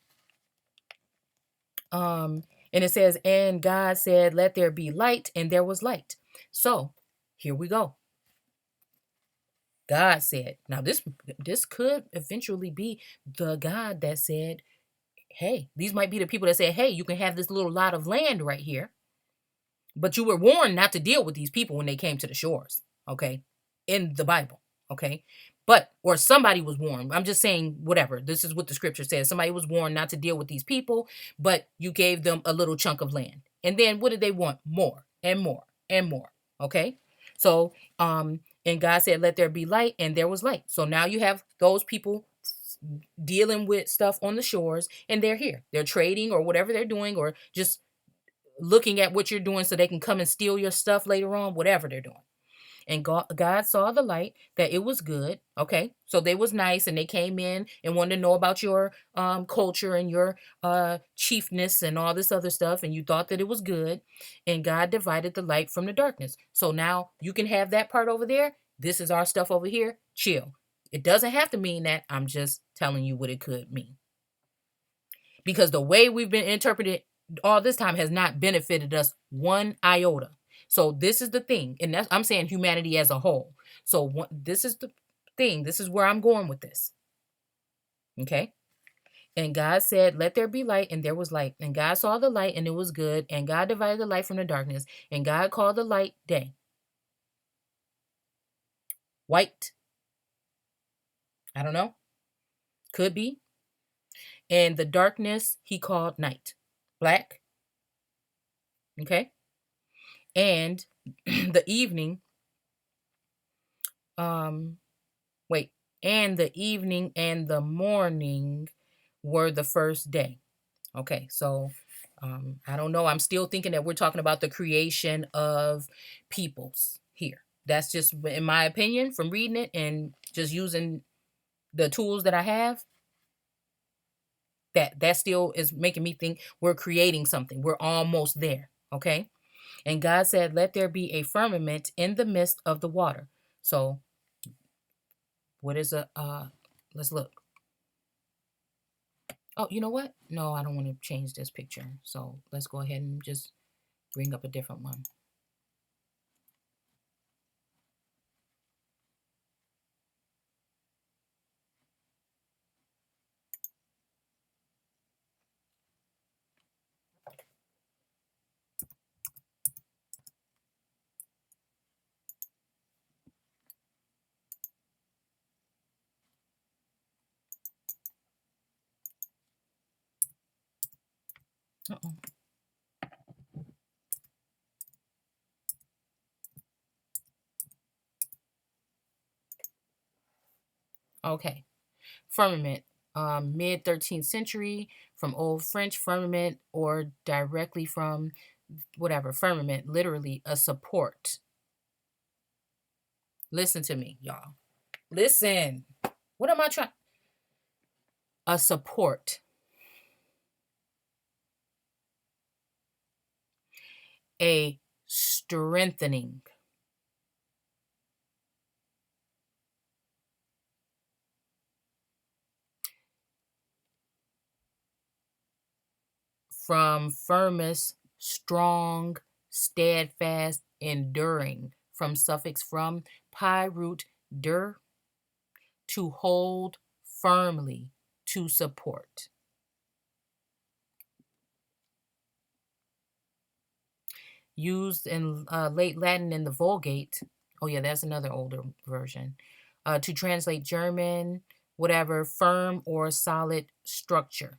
and it says, and God said, let there be light, and there was light. So here we go. God said, now this could eventually be the God that said, hey, these might be the people that said, hey, you can have this little lot of land right here. But you were warned not to deal with these people when they came to the shores, okay? In the Bible, okay? But, or somebody was warned. I'm just saying, whatever. This is what the scripture says. Somebody was warned not to deal with these people, but you gave them a little chunk of land. And then what did they want? More and more and more, okay? So, and God said, let there be light, and there was light. So now you have those people dealing with stuff on the shores, and they're here. They're trading or whatever they're doing, or just looking at what you're doing so they can come and steal your stuff later on, whatever they're doing. And God saw the light, that it was good. Okay. So they was nice and they came in and wanted to know about your culture and your chiefness and all this other stuff. And you thought that it was good. And God divided the light from the darkness. So now you can have that part over there. This is our stuff over here. Chill. It doesn't have to mean that. I'm just telling you what it could mean. Because the way we've been interpreted all this time has not benefited us one iota. So this is the thing, and I'm saying humanity as a whole. So this is the thing. This is where I'm going with this. Okay. And God said, let there be light, and there was light. And God saw the light, and it was good. And God divided the light from the darkness. And God called the light day. White. I don't know. Could be. And the darkness he called night. Black. Okay. And the evening, um, wait, and the evening and the morning were the first day. Okay, so I don't know. I'm still thinking that we're talking about the creation of peoples here. That's just in my opinion from reading it and just using the tools that I have. That still is making me think we're creating something. We're almost there. Okay. And God said, let there be a firmament in the midst of the water. So what is let's look. Oh, you know what? No, I don't want to change this picture. So let's go ahead and just bring up a different one. Uh-oh. Okay. Firmament. Mid 13th century, from Old French firmament, or directly from whatever. Firmament, literally a support. Listen to me, y'all. Listen. What am I trying? A support. A strengthening. From firmus, strong, steadfast, enduring. From suffix from, pi root dur, to hold firmly, to support. Used in late Latin in the Vulgate. Oh, yeah, that's another older version. To translate German, whatever, firm or solid structure,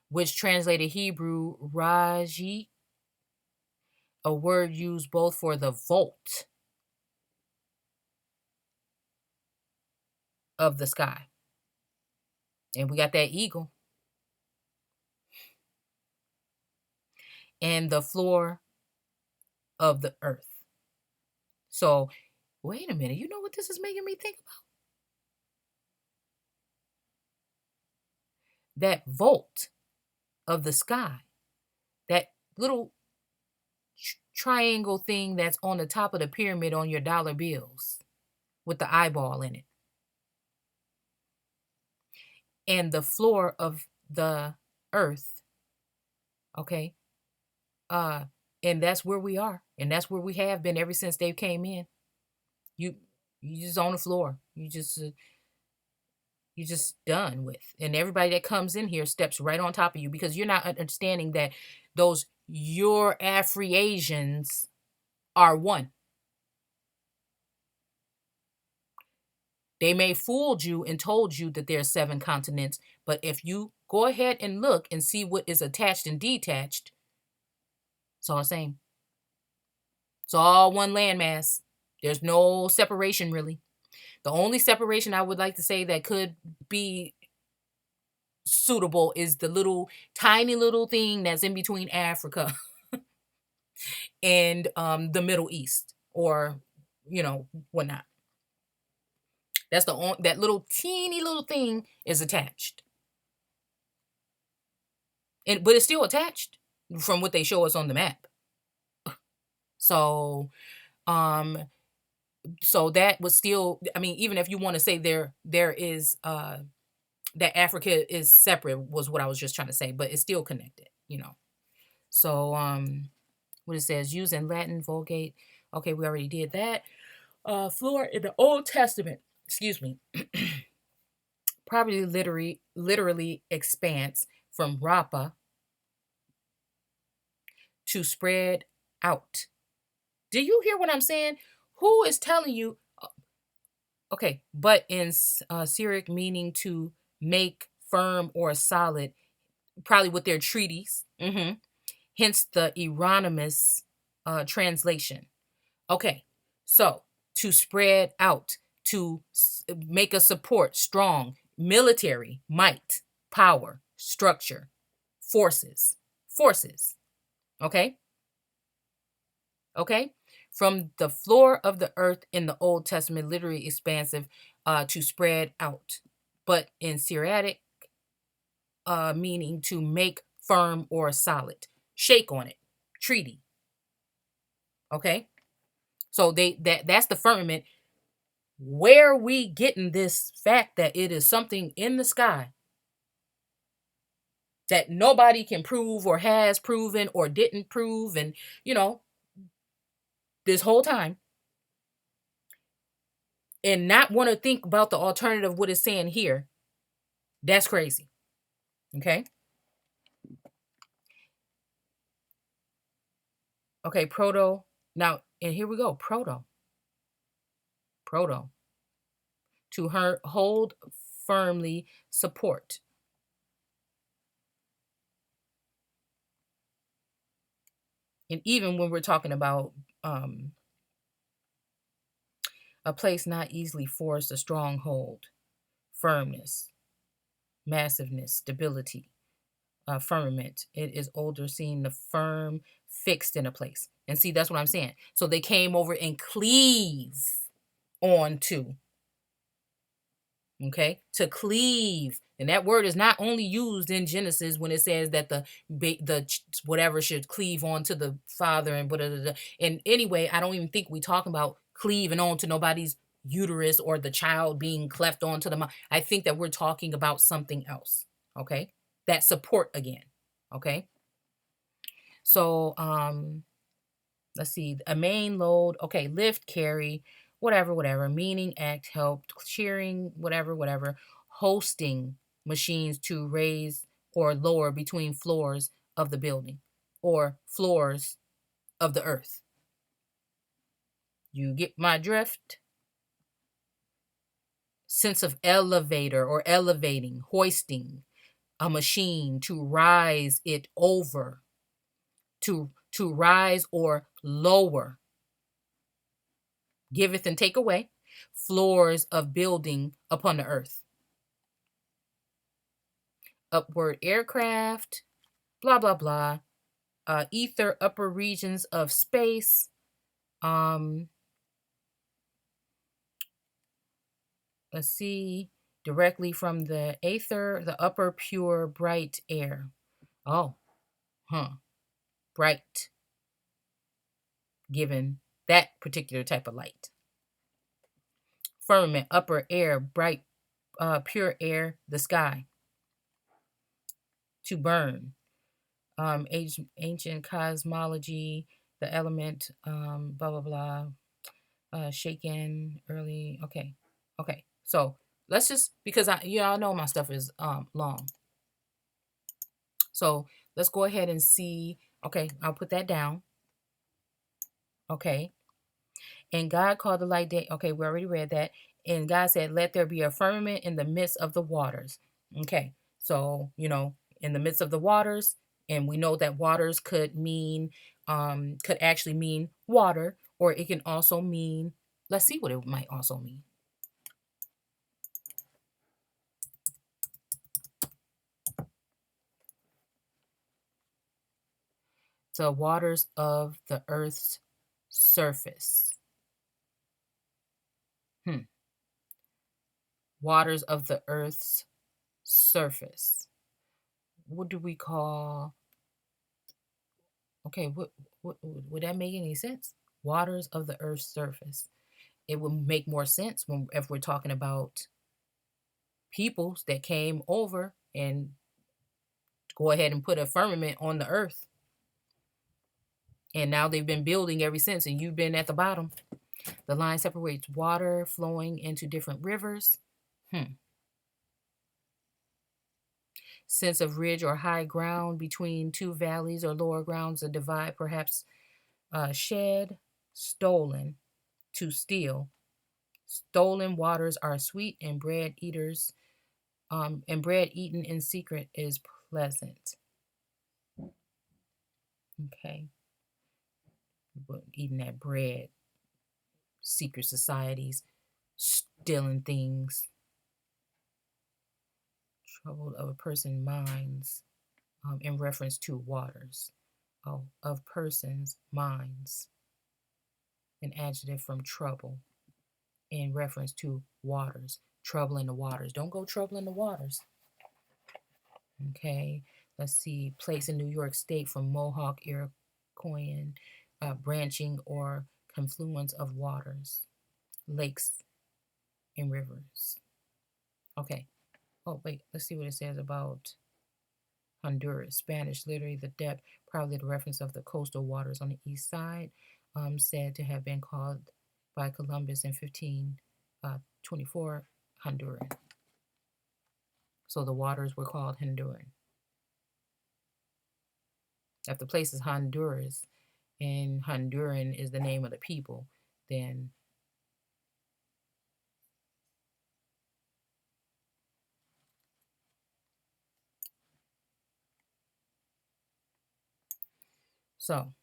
which translated Hebrew Raji, a word used both for the vault of the sky. And we got that eagle. And the floor of the earth. So, wait a minute. You know what this is making me think about? That vault of the sky. That little triangle thing that's on the top of the pyramid on your dollar bills with the eyeball in it. And the floor of the earth. Okay? Uh and that's where we are. And that's where we have been ever since they came in. You you just on the floor. You just done with. And everybody that comes in here steps right on top of you because you're not understanding that those your Afri-Asians are one. They may fooled you and told you that there's 7 continents, but if you go ahead and look and see what is attached and detached, it's all the same. It's all one landmass. There's no separation really. The only separation I would like to say that could be suitable is the little tiny little thing that's in between Africa and the Middle East or whatnot. That's the only that little teeny little thing is attached. But it's still attached from what they show us on the map. So um so that was still, I mean, even if you want to say there is that Africa is separate was what I was just trying to say, but it's still connected. So what it says, used in Latin Vulgate. Okay, we already did that. Floor in the Old Testament, excuse me, probably literally expanse from Rapa to spread out. Do you hear what I'm saying? Who is telling you? Okay, but in Syriac, meaning to make firm or solid, probably with their treaties. Hence the Euronymous translation. Okay, so to spread out, to make a support strong, military, might, power, structure, forces. Okay? Okay? From the floor of the earth in the Old Testament, literally expansive, to spread out. But in Syriac, meaning to make firm or solid. Shake on it. Treaty. Okay? So that's the firmament. Where we getting this fact that it is something in the sky that nobody can prove or has proven or didn't prove, and this whole time, and not want to think about the alternative, what it's saying here, that's crazy. Okay. Okay, proto. Now, and here we go. Proto. To her hold firmly, support. And even when we're talking about a place not easily forced, a stronghold, firmness, massiveness, stability, firmament. It is older, seeing the firm fixed in a place. And see, that's what I'm saying. So they came over and cleave onto. Okay, to cleave, and that word is not only used in Genesis when it says that whatever should cleave onto the father and blah, blah, blah. And anyway, I don't even think we talking about cleaving onto nobody's uterus or the child being cleft onto the mouth. I think that we're talking about something else. Okay, that support again. Okay, so let's see, a main load. Okay, lift, carry, whatever, meaning, act, help, cheering, whatever, hosting machines to raise or lower between floors of the building or floors of the earth. You get my drift? Sense of elevator or elevating, hoisting a machine to rise it over, to rise or lower, giveth and take away floors of building upon the earth. Upward aircraft, blah blah blah. Ether, upper regions of space. Let's see, directly from the aether, the upper pure bright air. Oh, bright, given that particular type of light. Firmament, upper air, bright, pure air, the sky. To burn. Ancient cosmology, the element, blah blah blah. Shaken early. Okay. So let's just, because y'all know my stuff is long. So let's go ahead and see. Okay, I'll put that down. Okay. And God called the light day. Okay, we already read that. And God said, let there be a firmament in the midst of the waters. Okay. So, in the midst of the waters, and we know that waters could actually mean water, or it can also mean, let's see what it might also mean. The waters of the earth's surface. Waters of the earth's surface. What do we call? Okay, what would that make any sense? Waters of the earth's surface. It would make more sense if we're talking about peoples that came over and go ahead and put a firmament on the earth. And now they've been building ever since, and you've been at the bottom. The line separates water flowing into different rivers. Sense of ridge or high ground between two valleys or lower grounds, a divide, perhaps shed, stolen, to steal. Stolen waters are sweet, and bread eaters, and bread eaten in secret is pleasant. Okay, but eating that bread, secret societies, stealing things, trouble of a person's minds, in reference to waters. Oh, of persons' minds, an adjective from trouble in reference to waters. Trouble in the waters. Don't go troubling the waters. Okay, let's see. Place in New York State from Mohawk, Iroquois, branching or confluence of waters, lakes, and rivers. Okay. Oh, wait. Let's see what it says about Honduras. Spanish, literally the depth, probably the reference of the coastal waters on the east side, said to have been called by Columbus in 1524 Honduran. So the waters were called Honduran. If the place is Honduras and Honduran is the name of the people, then so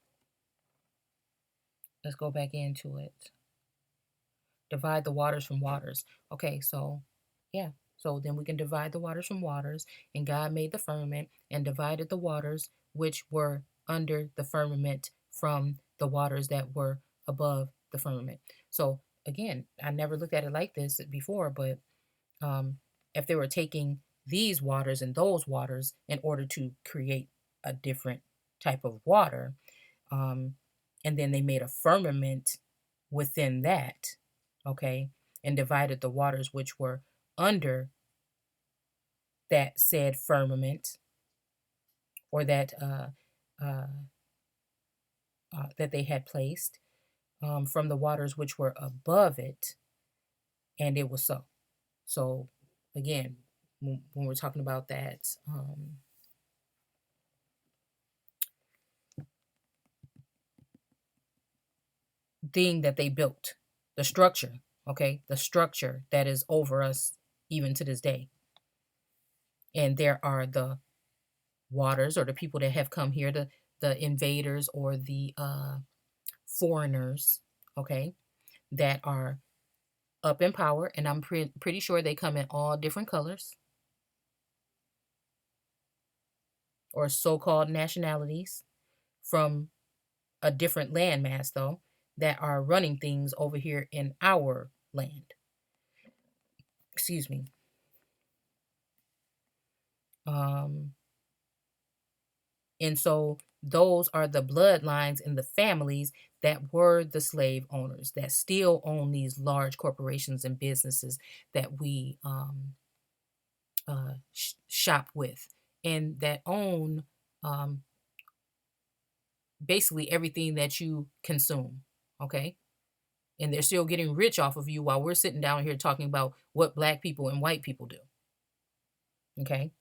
let's go back into it. Divide the waters from waters. Okay, so yeah. So then we can divide the waters from waters, and God made the firmament and divided the waters which were under the firmament from the waters that were above the firmament. So again, I never looked at it like this before, but if they were taking these waters and those waters in order to create a different type of water, and then they made a firmament within that, okay, and divided the waters which were under that said firmament, or that uh, that they had placed, from the waters which were above it, and it was so. So again, when we're talking about that thing that they built, the structure, okay, the structure that is over us even to this day. And there are the waters, or the people that have come here, the invaders or the foreigners, okay, that are up in power, and I'm pretty sure they come in all different colors or so-called nationalities from a different landmass, though, that are running things over here in our land. Excuse me. Um, and so those are the bloodlines and the families that were the slave owners that still own these large corporations and businesses that we shop with, and that own um, basically everything that you consume. Okay. And they're still getting rich off of you while we're sitting down here talking about what black people and white people do. Okay.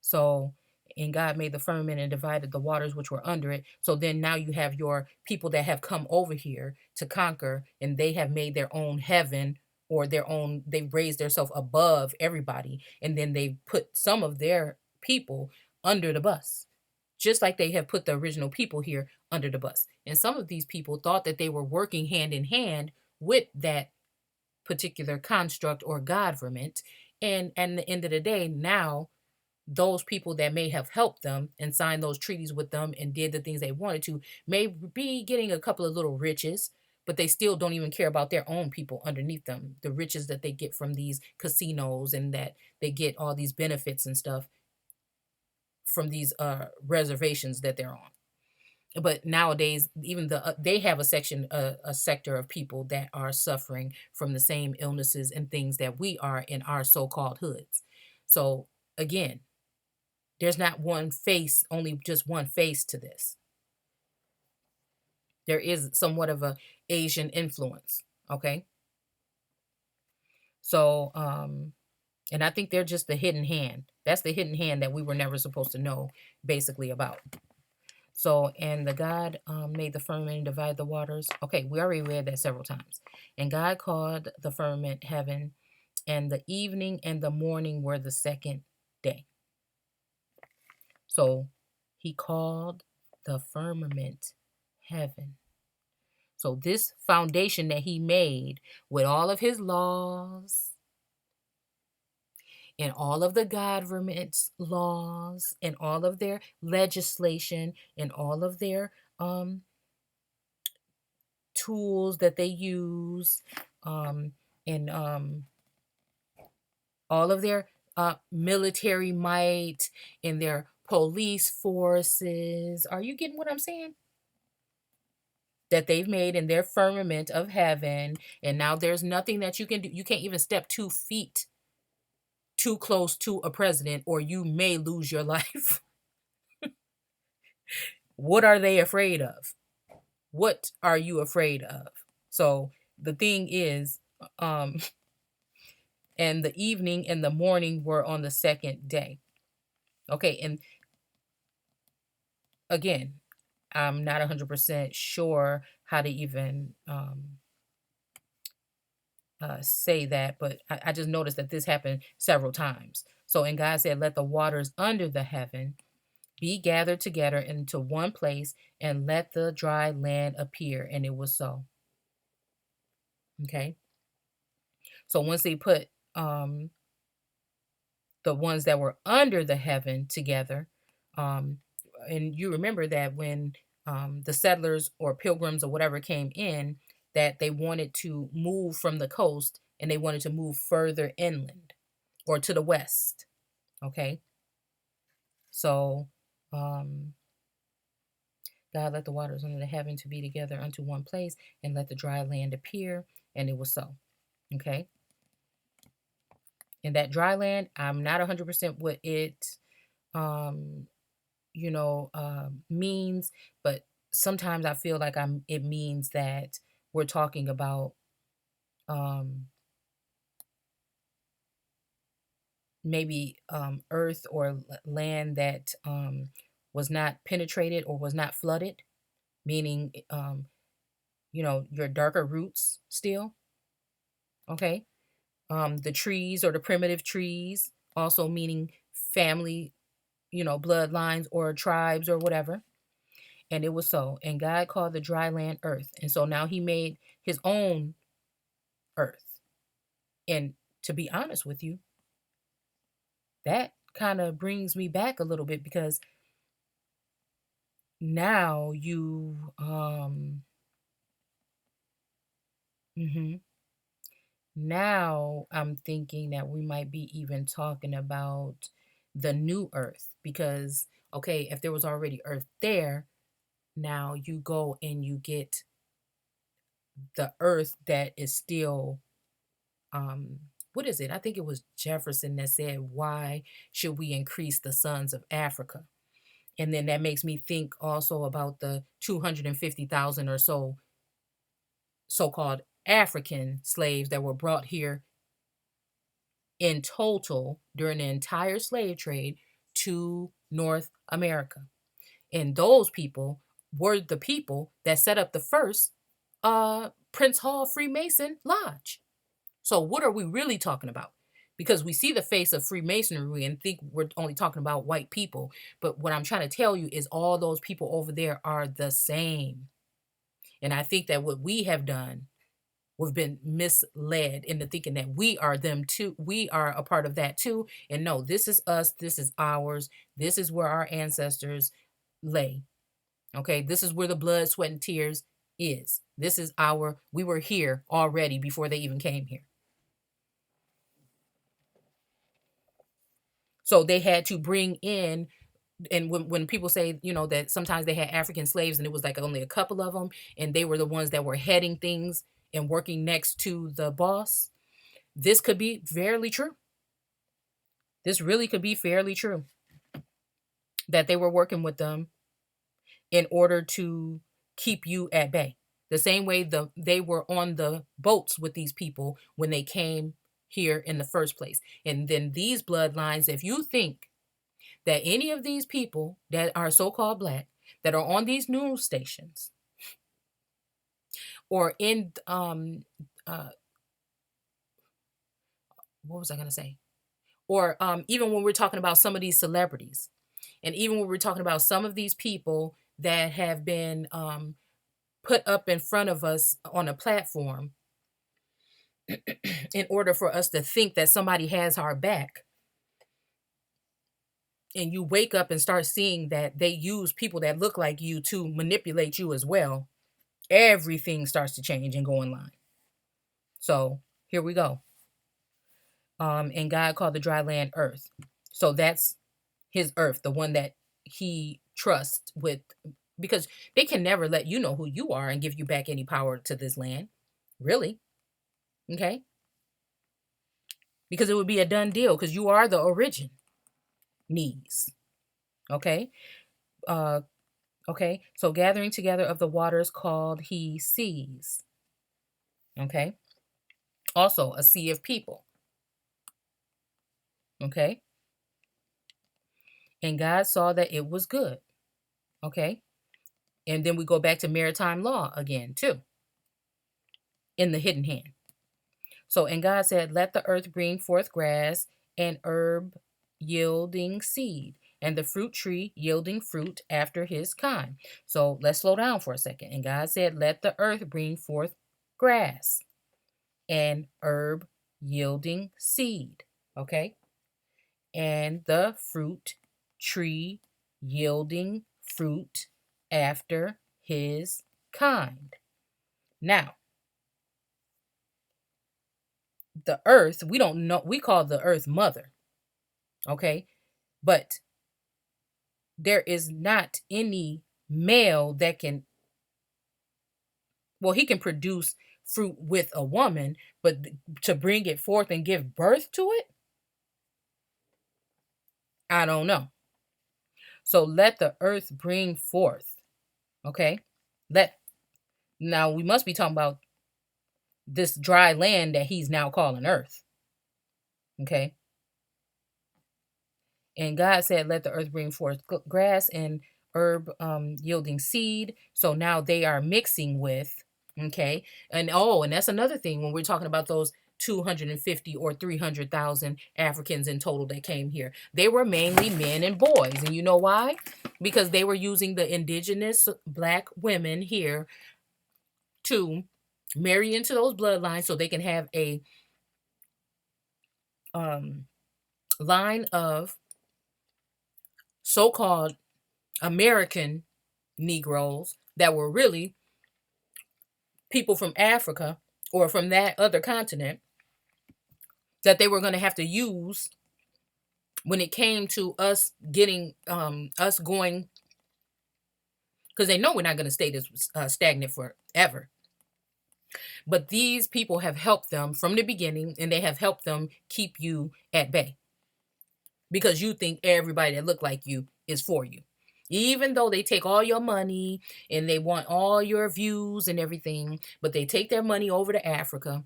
So, and God made the firmament and divided the waters which were under it. So then now you have your people that have come over here to conquer, and they have made their own heaven, or their own, they raised themselves above everybody. And then they put some of their people under the bus, just like they have put the original people here under the bus. And some of these people thought that they were working hand in hand with that particular construct or government. And at the end of the day, now those people that may have helped them and signed those treaties with them and did the things they wanted to may be getting a couple of little riches, but they still don't even care about their own people underneath them. The riches that they get from these casinos, and that they get all these benefits and stuff from these reservations that they're on. But nowadays, even they have a section, a sector of people that are suffering from the same illnesses and things that we are in our so-called hoods. So again, there's not one face, only just one face to this. There is somewhat of a Asian influence. Okay. So and I think they're just the hidden hand. That's the hidden hand that we were never supposed to know basically about. So, and the God made the firmament and divided the waters. Okay, we already read that several times. And God called the firmament heaven, and the evening and the morning were the second day. So he called the firmament heaven. So this foundation that he made with all of his laws and all of the government's laws and all of their legislation and all of their tools that they use, um, and all of their military might and their police forces. Are you getting what I'm saying? That they've made in their firmament of heaven, and now there's nothing that you can do. You can't even step 2 feet too close to a president, or you may lose your life. What are they afraid of? What are you afraid of? So the thing is, um, and the evening and the morning were on the second day. Okay, and again, I'm not 100% sure how to even say that, but I just noticed that this happened several times. So, and God said, let the waters under the heaven be gathered together into one place, and let the dry land appear. And it was so. Okay. So once they put the ones that were under the heaven together, um, and you remember that when the settlers or pilgrims or whatever came in, that they wanted to move from the coast, and they wanted to move further inland or to the west. Okay. So um, God let the waters under the heaven to be together unto one place, and let the dry land appear, and it was so. Okay. And that dry land, I'm not 100% what it um means, but sometimes I feel like it means that we're talking about um maybe earth or land that was not penetrated or was not flooded, meaning your darker roots still. Okay. The trees or the primitive trees, also meaning family, bloodlines or tribes or whatever. And it was so. And God called the dry land earth. And so now he made his own earth. And to be honest with you, that kind of brings me back a little bit, because now you mhm, now I'm thinking that we might be even talking about the new earth, because okay, if there was already earth there, now you go and you get the earth that is still um what is it? I think it was Jefferson that said, why should we increase the sons of Africa? And then that makes me think also about the 250,000 or so so-called African slaves that were brought here in total during the entire slave trade to North America. And those people were the people that set up the first Prince Hall Freemason Lodge. So what are we really talking about? Because we see the face of Freemasonry and think we're only talking about white people. But what I'm trying to tell you is all those people over there are the same. And I think that what we have done, we've been misled into thinking that we are them too. We are a part of that too. And no, this is us. This is ours. This is where our ancestors lay. Okay. This is where the blood, sweat, and tears is. We were here already before they even came here. So they had to bring in, and when people say, that sometimes they had African slaves and it was like only a couple of them, and they were the ones that were heading things and working next to the boss, this could be fairly true. This really could be fairly true, that they were working with them in order to keep you at bay. The same way they were on the boats with these people when they came here in the first place. And then these bloodlines, if you think that any of these people that are so-called black that are on these news stations or in uh what was I going to say, or even when we're talking about some of these celebrities, and even when we're talking about some of these people that have been put up in front of us on a platform in order for us to think that somebody has our back, and you wake up and start seeing that they use people that look like you to manipulate you as well, everything starts to change and go in line. So here we go. And God called the dry land earth. So that's his earth, the one that he trusts with, because they can never let you know who you are and give you back any power to this land. Really? Okay? Because it would be a done deal, because you are the origin. Knees. Okay? Uh okay. So gathering together of the waters called he seas. Okay? Also a sea of people. Okay? And God saw that it was good. Okay? And then we go back to maritime law again, too, in the hidden hand. So, and God said, let the earth bring forth grass and herb yielding seed, and the fruit tree yielding fruit after his kind. So let's slow down for a second. And God said, let the earth bring forth grass and herb yielding seed. Okay. And the fruit tree yielding fruit after his kind. Now, the earth, we don't know, we call the earth mother, okay? But there is not any male that can, well, he can produce fruit with a woman, but to bring it forth and give birth to it, I don't know. So let the earth bring forth, okay? Let, now we must be talking about this dry land that he's now calling earth, okay? And God said, let the earth bring forth grass and herb yielding seed. So now they are mixing with, okay. And oh, and that's another thing when we're talking about those 250 or 300,000 Africans in total that came here. They were mainly men and boys. And you know why? Because they were using the indigenous black women here to marry into those bloodlines so they can have a um, line of so-called American Negroes that were really people from Africa or from that other continent that they were going to have to use when it came to us getting us going, because they know we're not going to stay this stagnant forever. But these people have helped them from the beginning, and they have helped them keep you at bay because you think everybody that look like you is for you. Even though they take all your money and they want all your views and everything, but they take their money over to Africa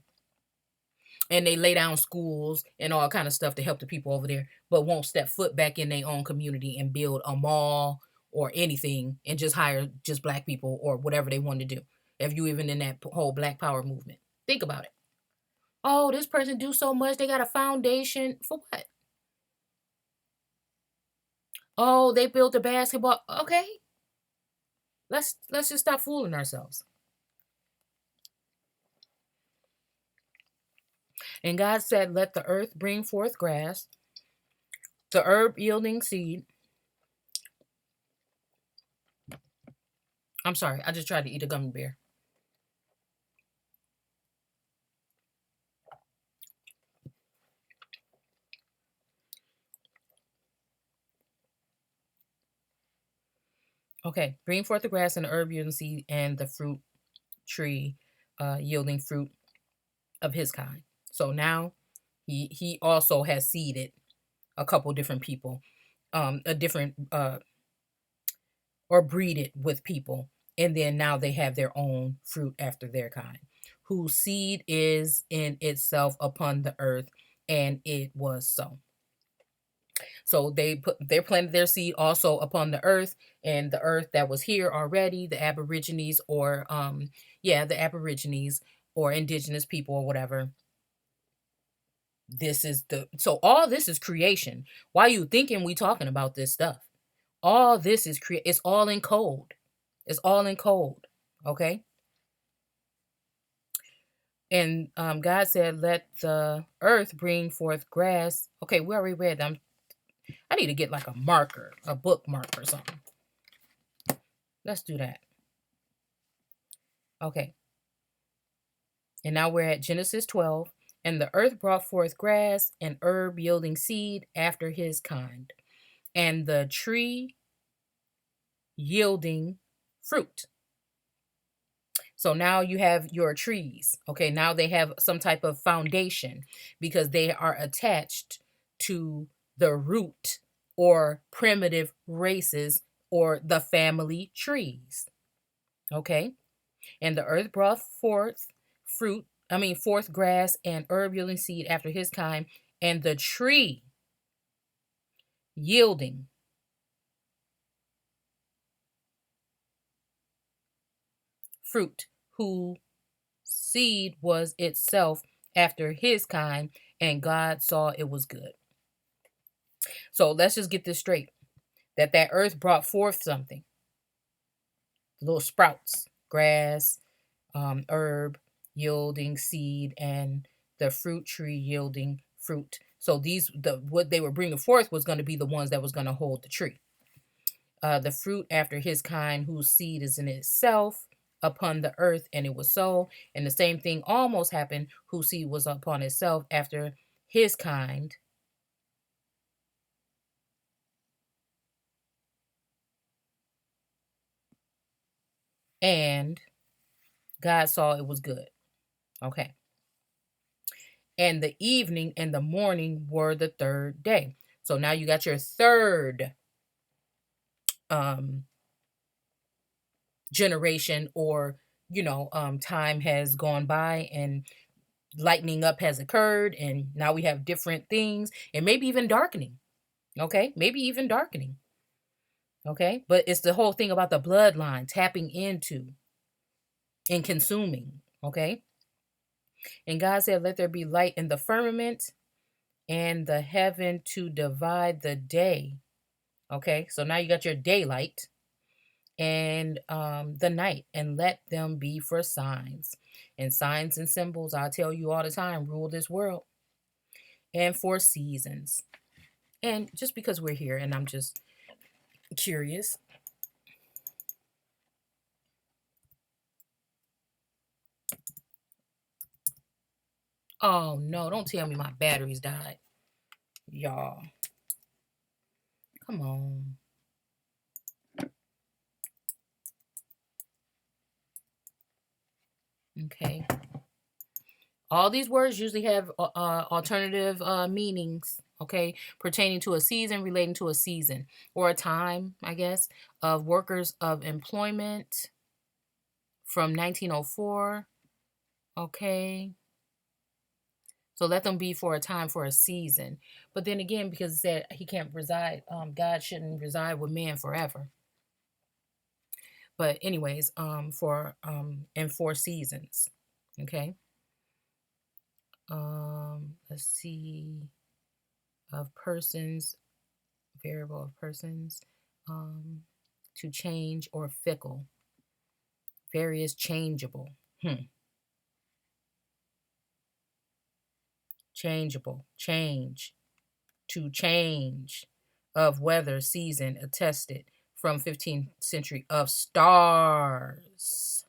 and they lay down schools and all kind of stuff to help the people over there, but won't step foot back in their own community and build a mall or anything and just hire just black people or whatever they want to do. If you even in that whole black power movement, think about it. Oh, this person do so much. They got a foundation for what? Oh, they built a basketball. Okay, let's just stop fooling ourselves. And God said, "Let the earth bring forth grass, the herb yielding seed." I'm sorry, I just tried to eat a gummy bear. Okay, bring forth the grass and the herb yielding seed and the fruit tree yielding fruit of his kind. So now he also has seeded a couple different people, a different or breeded with people, and then now they have their own fruit after their kind, whose seed is in itself upon the earth, and it was so. So they planted their seed also upon the earth, and the earth that was here already, the Aborigines or the Aborigines or indigenous people or whatever. This is the so all this is creation. Why you thinking we talking about this stuff? All this is it's all in code. It's all in code. Okay? And God said, let the earth bring forth grass. Okay, we already read them. I need to get like a marker, a bookmark or something. Let's do that. Okay. And now we're at Genesis 12. And the earth brought forth grass and herb yielding seed after his kind, and the tree yielding fruit. So now you have your trees. Okay, now they have some type of foundation because they are attached to the root or primitive races or the family trees. Okay, and the earth brought forth forth grass and herb yielding seed after his kind, and the tree yielding fruit, whose seed was itself after his kind, and God saw it was good. So let's just get this straight. That earth brought forth something. Little sprouts, grass, herb yielding seed, and the fruit tree yielding fruit. So what they were bringing forth was going to be the ones that was going to hold the tree. The fruit after his kind, whose seed is in itself upon the earth, and it was so. And the same thing almost happened, whose seed was upon itself after his kind. And God saw it was good. Okay. And the evening and the morning were the third day. So now you got your third um generation, or time has gone by and lightening up has occurred, and now we have different things, and maybe even darkening. Okay, maybe even darkening. Okay, but it's the whole thing about the bloodline tapping into and consuming. Okay, and God said, "Let there be light in the firmament and the heaven to divide the day." Okay, so now you got your daylight and the night, and let them be for signs. And signs and symbols, I tell you all the time, rule this world, and for seasons. And just because we're here, and I'm just curious. Oh no, don't tell me my batteries died. Y'all, come on. Okay. All these words usually have alternative meanings, okay, pertaining to a season, relating to a season, or a time, I guess, of workers of employment from 1904, okay. So let them be for a time, for a season. But then again, because it said he can't reside, God shouldn't reside with man forever. But anyways, for and four seasons, okay. Let's see, of persons, variable of persons, um, to change or fickle, various changeable, changeable, change, to change, of weather, season, attested from 15th century, of stars.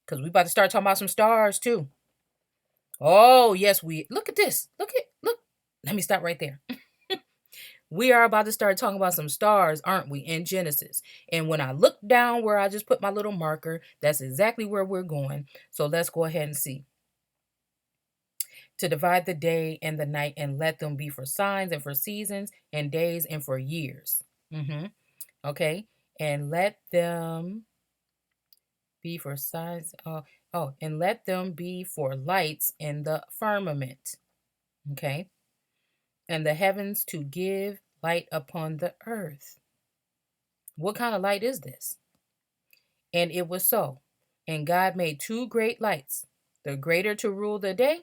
Because we about to start talking about some stars too. Oh, yes, we look at this. Look. Let me stop right there. We are about to start talking about some stars, aren't we, in Genesis? And when I look down where I just put my little marker, that's exactly where we're going. So let's go ahead and see. To divide the day and the night, and let them be for signs and for seasons and days and for years. Okay. And let them be for signs. And let them be for lights in the firmament. Okay. And the heavens to give light upon the earth. What kind of light is this? And it was so. And God made two great lights, the greater to rule the day,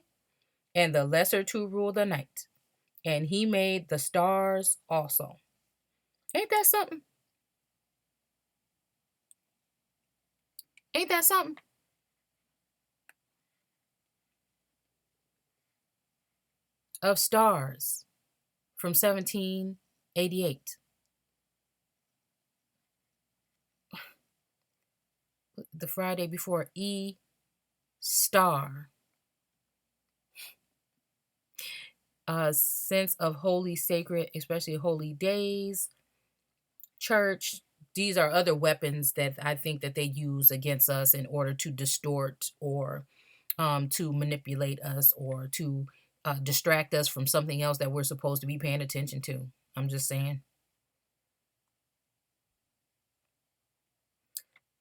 and the lesser to rule the night. And he made the stars also. Ain't that something? Ain't that something? Of stars from 1788. The Friday before E star. Sense of holy, sacred, especially holy days, church. These are other weapons that I think that they use against us in order to distort or to manipulate us or to distract us from something else that we're supposed to be paying attention to. I'm just saying.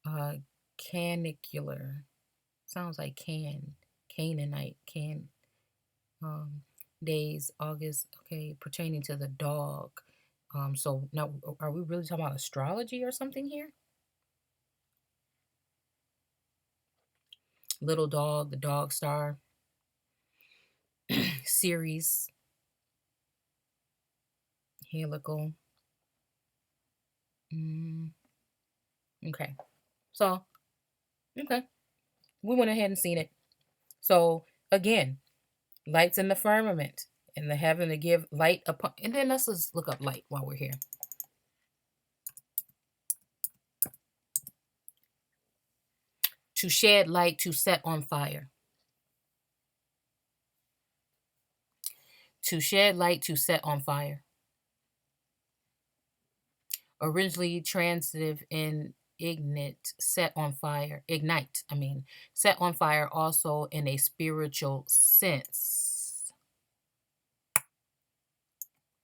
Uh, Canicular. Sounds like Canaanite, um, days, August, okay, pertaining to the dog. So now, are we really talking about astrology or something here? Little dog, the dog star, series, helical. Mm, okay. So, okay. We went ahead and seen it. So, again, lights in the firmament, in the heaven to give light upon. And then let's just look up light while we're here. To shed light, to set on fire. To shed light, to set on fire. Originally transitive in ignite, set on fire, ignite, set on fire also in a spiritual sense.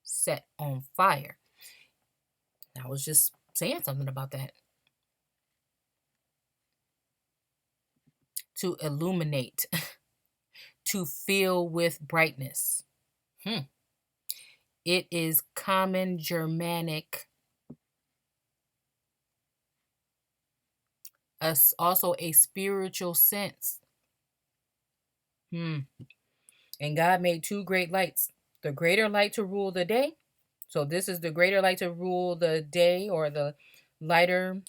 Set on fire. I was just saying something about that. To illuminate, to fill with brightness. It is common Germanic, as also a spiritual sense. Hmm. And God made two great lights, the greater light to rule the day. So this is the greater light to rule the day, or the lighter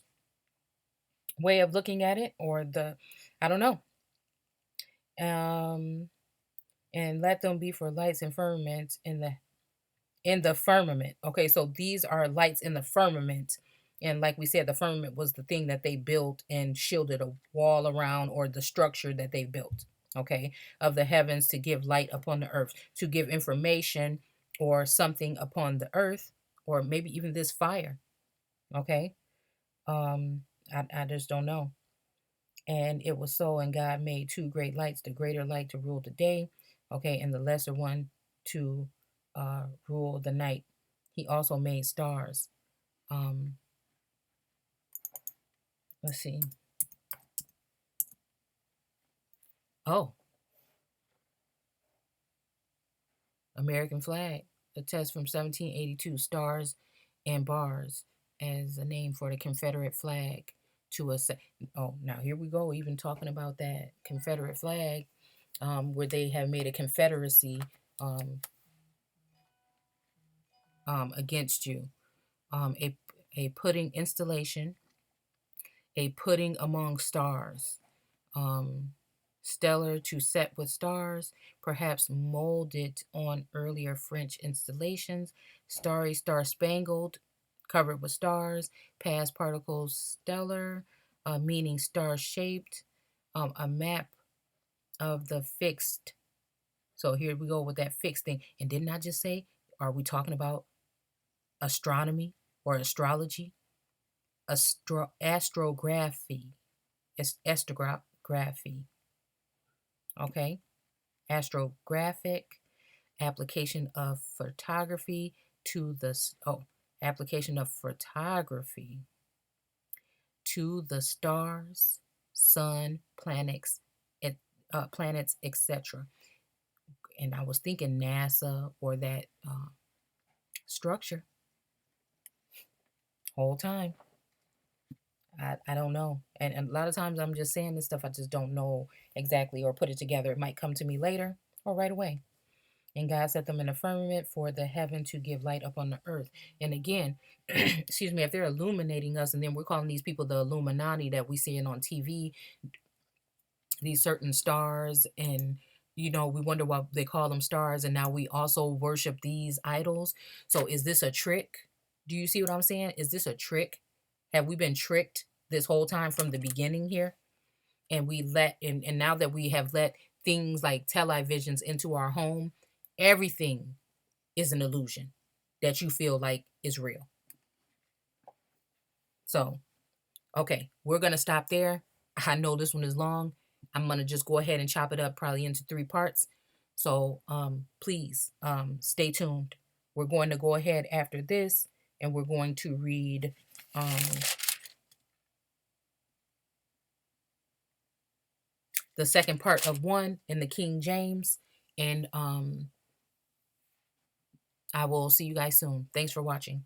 way of looking at it, or the, I don't know. Um, and let them be for lights and firmament in the firmament. Okay, so these are lights in the firmament. And like we said, the firmament was the thing that they built and shielded a wall around, or the structure that they built, okay, of the heavens, to give light upon the earth, to give information or something upon the earth, or maybe even this fire, okay. Um, I just don't know. And it was so, and God made two great lights, the greater light to rule the day, okay, and the lesser one to rule the night. He also made stars. Um, let's see. Oh, American flag, a test from 1782, stars and bars as a name for the Confederate flag to a oh, now here we go, even talking about that Confederate flag, where they have made a confederacy um, against you. um, a, a pudding installation, a pudding among stars, um, stellar to set with stars, perhaps molded on earlier French installations, starry, star spangled, covered with stars, past particles stellar, meaning star shaped, a map of the fixed. So here we go with that fixed thing. And didn't I just say, are we talking about astronomy or astrology? Astrography. It's astrography. Okay. Astrographic application of photography to the application of photography to the stars, sun, planets, etc. And I was thinking NASA or that structure whole time. I don't know. And a lot of times I'm just saying this stuff, I just don't know exactly or put it together. It might come to me later or right away. And God set them in the firmament for the heaven to give light upon the earth. And again, excuse me, if they're illuminating us, and then we're calling these people the Illuminati that we seeing on TV, these certain stars, and we wonder why they call them stars, and now we also worship these idols. So is this a trick? Do you see what I'm saying? Is this a trick? Have we been tricked this whole time from the beginning here? And we let and now that we have let things like televisions into our home, everything is an illusion that you feel like is real. So, okay, we're going to stop there. I know this one is long. I'm going to just go ahead and chop it up probably into 3 parts. So, please stay tuned. We're going to go ahead after this, and we're going to read um, the second part of 1 in the King James. And I will see you guys soon. Thanks for watching.